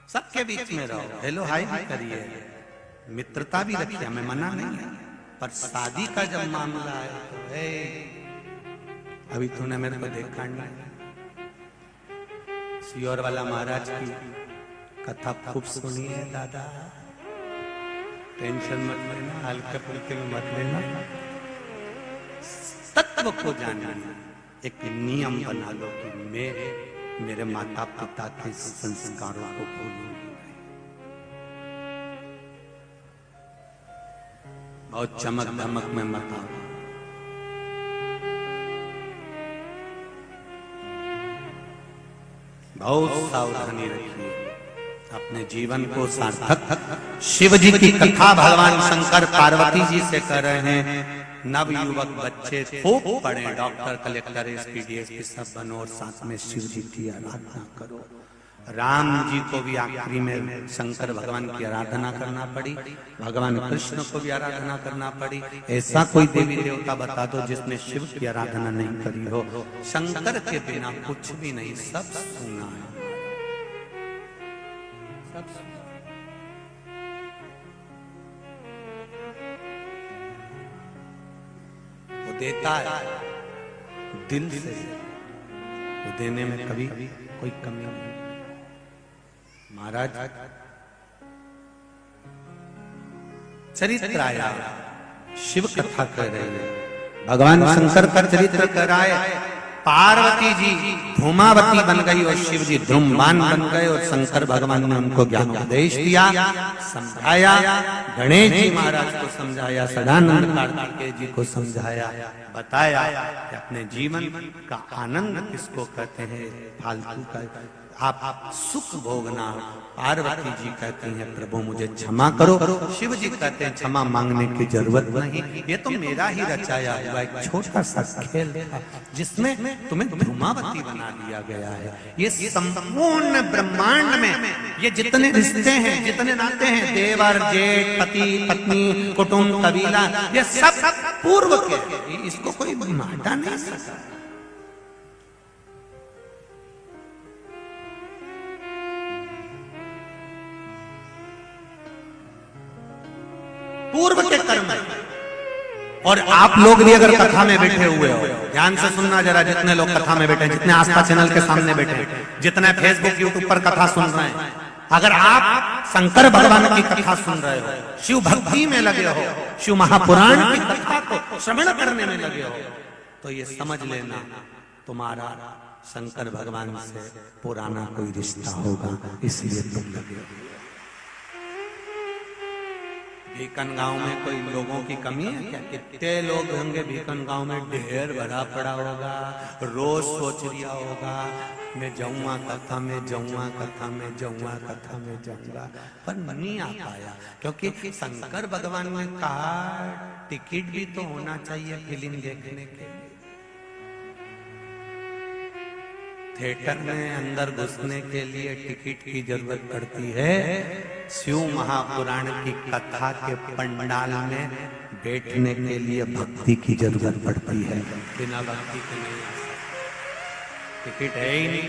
सबके बीच में रहो। हेलो हाय भी करिए, मित्रता भी रखिए, मैं मना नहीं है, पर शादी का जब मामला है तो अभी तूने मेरे को देखा नहीं। सियोर वाला महाराज की कथा खूब सुनी है दादा, टेंशन मत लेना, हल्के फुल्के में मत लेना, तत्व को जानना। एक नियम बना लो कि मैं मेरे माता पिता के संस्कारों को भूलूंगी। बहुत चमक धमक में मत आओ। बहुत सावधानी रखिए, अपने जीवन को सार्थक। शिव जी की कथा भगवान शंकर पार्वती जी से कर रहे हैं। नव युवक बच्चे खूब पढ़े, डॉक्टर कलेक्टर एसपी सब बनो और साथ में शिव जी की आराधना करो। राम जी को भी आखिरी में शंकर भगवान की आराधना करना पड़ी, भगवान कृष्ण को भी आराधना करना पड़ी। ऐसा कोई देवी देवता बता दो जिसने शिव की आराधना नहीं करी हो। शंकर के बिना कुछ भी नहीं, सब सुना है, सब सुना। वो देता है दिल से, वो देने में कभी कोई कमी नहीं। महाराज चरित्र आया, शिव कथा कर रहे हैं, भगवान शंकर का चरित्र कराए। पार्वती जी धूमावती बन गई और शिव जी धूमवान बन गए और शंकर भगवान ने उनको ज्ञान उपदेश दिया, समझाया। गणेश जी महाराज को समझाया, सदानंद कार्तिकेय जी को समझाया, बताया कि अपने जीवन का आनंद किसको कहते हैं, फालतू का आप सुख भोगना। पार्वती जी कहती हैं प्रभु मुझे क्षमा करो, शिव जी कहते हैं क्षमा मांगने की जरूरत नहीं, ये तो मेरा ही रचाया हुआ एक छोटा सा खेल था जिसमें तुम्हें धूमावती बना दिया गया है। ये संपूर्ण ब्रह्मांड में ये जितने रिश्ते हैं, जितने नाते हैं, देवर जेठ, पति पत्नी, कुटुंब कबीला, ये सब पूर्व के, इसको कोई हटा नहीं सकता। पूर्व के कर्म। और आप लोग भी अगर कथा में बैठे हुए हो, ध्यान से सुनना जरा, जितने लोग कथा में बैठे, जितने आस्था चैनल के सामने बैठे, जितने फेसबुक यूट्यूब पर कथा सुन रहे हैं, अगर आप शंकर भगवान की कथा सुन रहे हो, शिव भक्ति में लगे हो, शिव महापुराण की कथा को श्रवण करने में लगे हो, तो ये समझ लेना तुम्हारा शंकर भगवान से पुराना कोई रिश्ता होगा, इसलिए तुम लगे हो। भीकन गांव में कोई लोगों की कमी है क्या? कितने लोग होंगे भीकन गांव में, ढेर भरा पड़ा होगा, रोज सोच लिया होगा मैं जाऊंगा कथा में, जाऊंगा कथा में, जाऊंगा कथा में, जाऊंगा, पर नहीं आ पाया। क्योंकि शंकर भगवान ने कहा टिकट भी तो होना चाहिए फिल्म देखने के लिए। थिएटर में अंदर घुसने के लिए टिकट की जरूरत पड़ती है, शिव महापुराण की कथा के पंडाल में बैठने के लिए भक्ति की जरूरत पड़ती है। बिना भक्ति के नहीं आ सकते। टिकट है ही नहीं,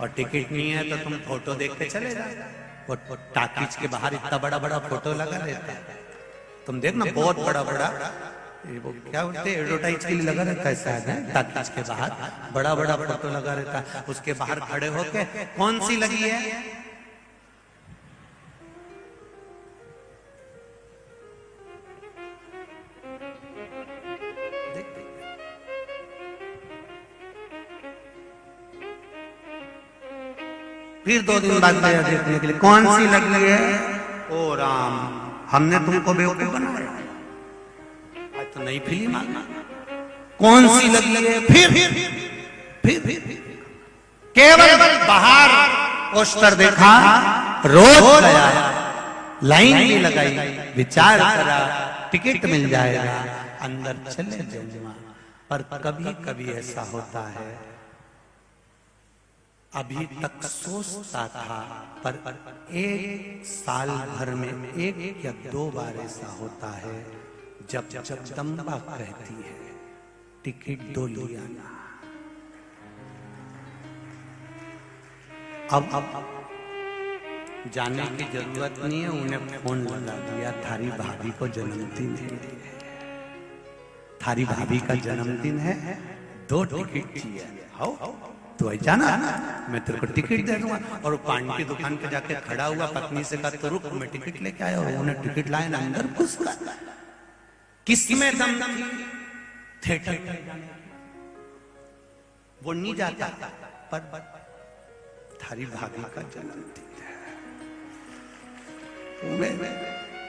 और टिकट नहीं है तो तुम फोटो देखते चले जाओ। और टाकीज के बाहर इतना बड़ा बड़ा फोटो लगा रहता है, तुम देखना बहुत बड़ा बड़ा, वो क्या बोलते हैं एडवर्टाइज के लिए लगा रहता है शायद, है टाकीज के बाहर बड़ा बड़ा फोटो लगा रहता है। उसके बाहर खड़े होके कौन सी लगी है, फिर 2 दिन बाद गया देखने के लिए, कौन सी लगी है? ओ राम, हमने तुमको बेवकूफ बनाया, आज तो नई फिल्म आ गई। कौन सी लगी है? फिर केवल बाहर पोस्टर देखा, रोज गया, लाइन भी लगाई, विचार करा टिकट मिल जाएगा, अंदर चले जाऊंगा। पर कभी कभी ऐसा होता है, अभी तक सोचता था, पर 1 साल भर में 1 या 2 बार ऐसा होता है जब जगदम्बा कहती है टिकट दो लिया ना। अब जाने की जरूरत नहीं है, उन्हें फोन लगा दिया, थारी भाभी को जन्मदिन है, थारी भाभी का जन्मदिन है, 2 टिकट चाहिए, तो ऐसा ना मैं तेरे को टिकट दे दूंगा। और वो पान की दुकान पे जाके खड़ा हुआ, पत्नी से कहा तो रुक मैं टिकट लेके आया, और उन्हें टिकट लाए ना, अंदर घुस गया। किसमें दम थिएटर वो नहीं जाता, पर थारी भाभी का जन्मदिन है,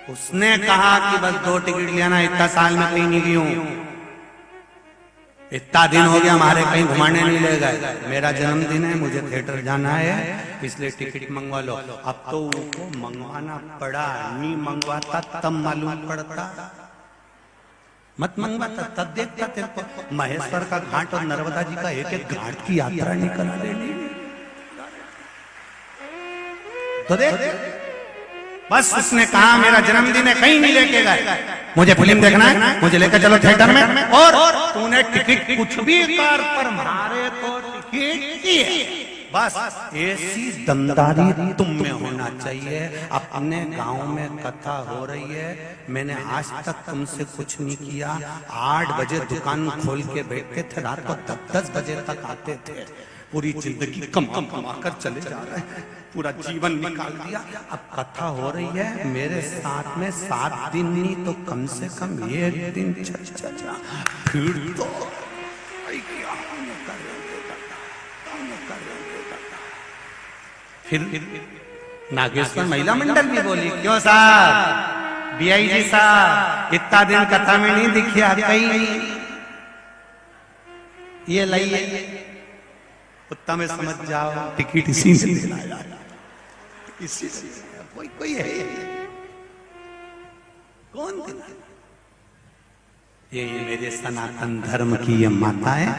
उसने कहा कि बस 2 टिकट लेना, इतना साल में कहीं नहीं गई हूं, इतना दिन हो गया हमारे कहीं घुमाने नहीं ले गए, मेरा जन्मदिन है, मुझे थिएटर जाना है, इसलिए टिकट मंगवा लो। अब तो उनको मंगवाना पड़ा, नहीं मंगवाता तब मालूम पड़ता, मत मंगवाता तब देखता तेरे को महेश्वर का घाट और नर्मदा जी का एक एक घाट की यात्रा निकल देनी। तो देख, बस उसने कहा मेरा जन्मदिन है, कहीं नहीं लेके गए, मुझे फिल्म देखना है, मुझे लेकर चलो थिएटर में, और तूने टिकट कुछ भी कार पर मारे तो टिकट की है। बस ऐसी दमदारी तुम में होना चाहिए। अपने गांव में कथा हो रही है, मैंने आज तक तुमसे कुछ नहीं किया, 8 बजे दुकान खोल के बैठते थे, रात को 10-10 बजे तक आते थे, पूरी जिंदगी कमा कर चले जा रहे हैं, पूरा जीवन निकाल दिया। अब कथा हो रही है, मेरे साथ में 7 दिन नहीं तो कम से कम 1 दिन फिर तो फिर नागेश्वर महिला मंडल भी बोली, क्यों साहब, BIG साहब, इतना दिन कथा में नहीं दिखिया कहीं, ये लाइए उत्ता में समझ जाओ, टिकट इसी से दिलाया, इसी से कोई है कौन दिला? ये मेरे सनातन धर्म की ये माताएं,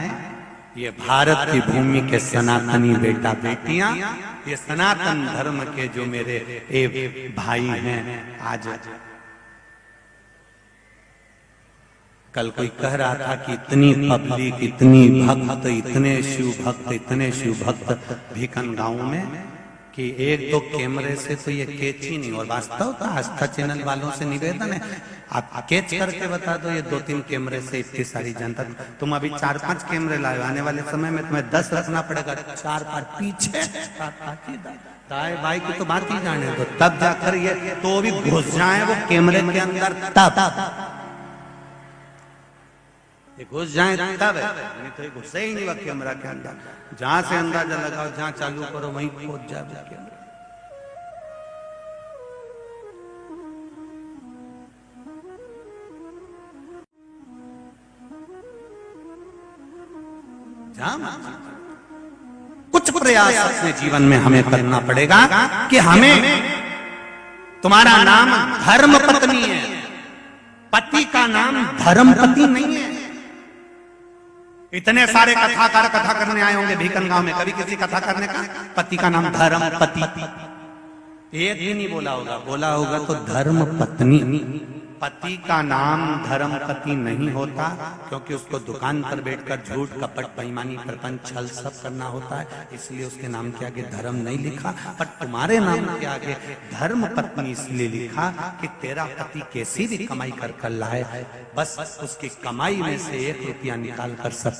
ये भारत की भूमि के सनातनी बेटा बेटियां, ये सनातन धर्म के जो मेरे भाई हैं। आज कल कोई कह रहा था कि इतनी पब्लिक, इतनी भक्त, इतने शिव भक्त भीकन गांव में कि 1-2 कैमरे से तो ये कैच ही नहीं। और वास्तव का आस्था चैनल वालों से निवेदन है, आप कैच करके बता दो, ये 2-3 कैमरे से इतनी सारी जनता, तुम अभी 4-5 कैमरे लाए, आने वाले समय में तुम्हें 10 रखना पड़ेगा, 4 पीछे ताए भाई की तो बात ही जाने दो, तब जाकर ये तो भी घुस जाए वो कैमरे के अंदर, तब ये घुस जाए तब है, नहीं तो ये घुसे ही नहीं वो कैमरा के अंदर। जहां से अंदाजा लगाओ, जहां चालू करो वहीं पहुंच जाए वो कैमरा। कुछ प्रयास अपने जीवन में हमें करना पड़ेगा कि हमें, तुम्हारा नाम धर्म पत्नी है, पति का नाम धर्मपति नहीं है। इतने सारे कथाकार कथा करने आए होंगे भीकन गांव में, कभी किसी कथा करने का पति का नाम धर्मपति एक भी नहीं बोला होगा, बोला होगा तो धर्म पत्नी। पति का नाम धर्मपति नहीं होता, क्योंकि उसको दुकान पर बैठकर झूठ कपट बेईमानी प्रपंच छल सब करना होता है, इसलिए उसके नाम के आगे धर्म नहीं लिखा। पर तुम्हारे नाम के आगे धर्म पत्नी इसलिए लिखा कि तेरा पति कैसी भी कमाई कर लाए, बस उसकी कमाई में से 1 रुपया निकाल कर सब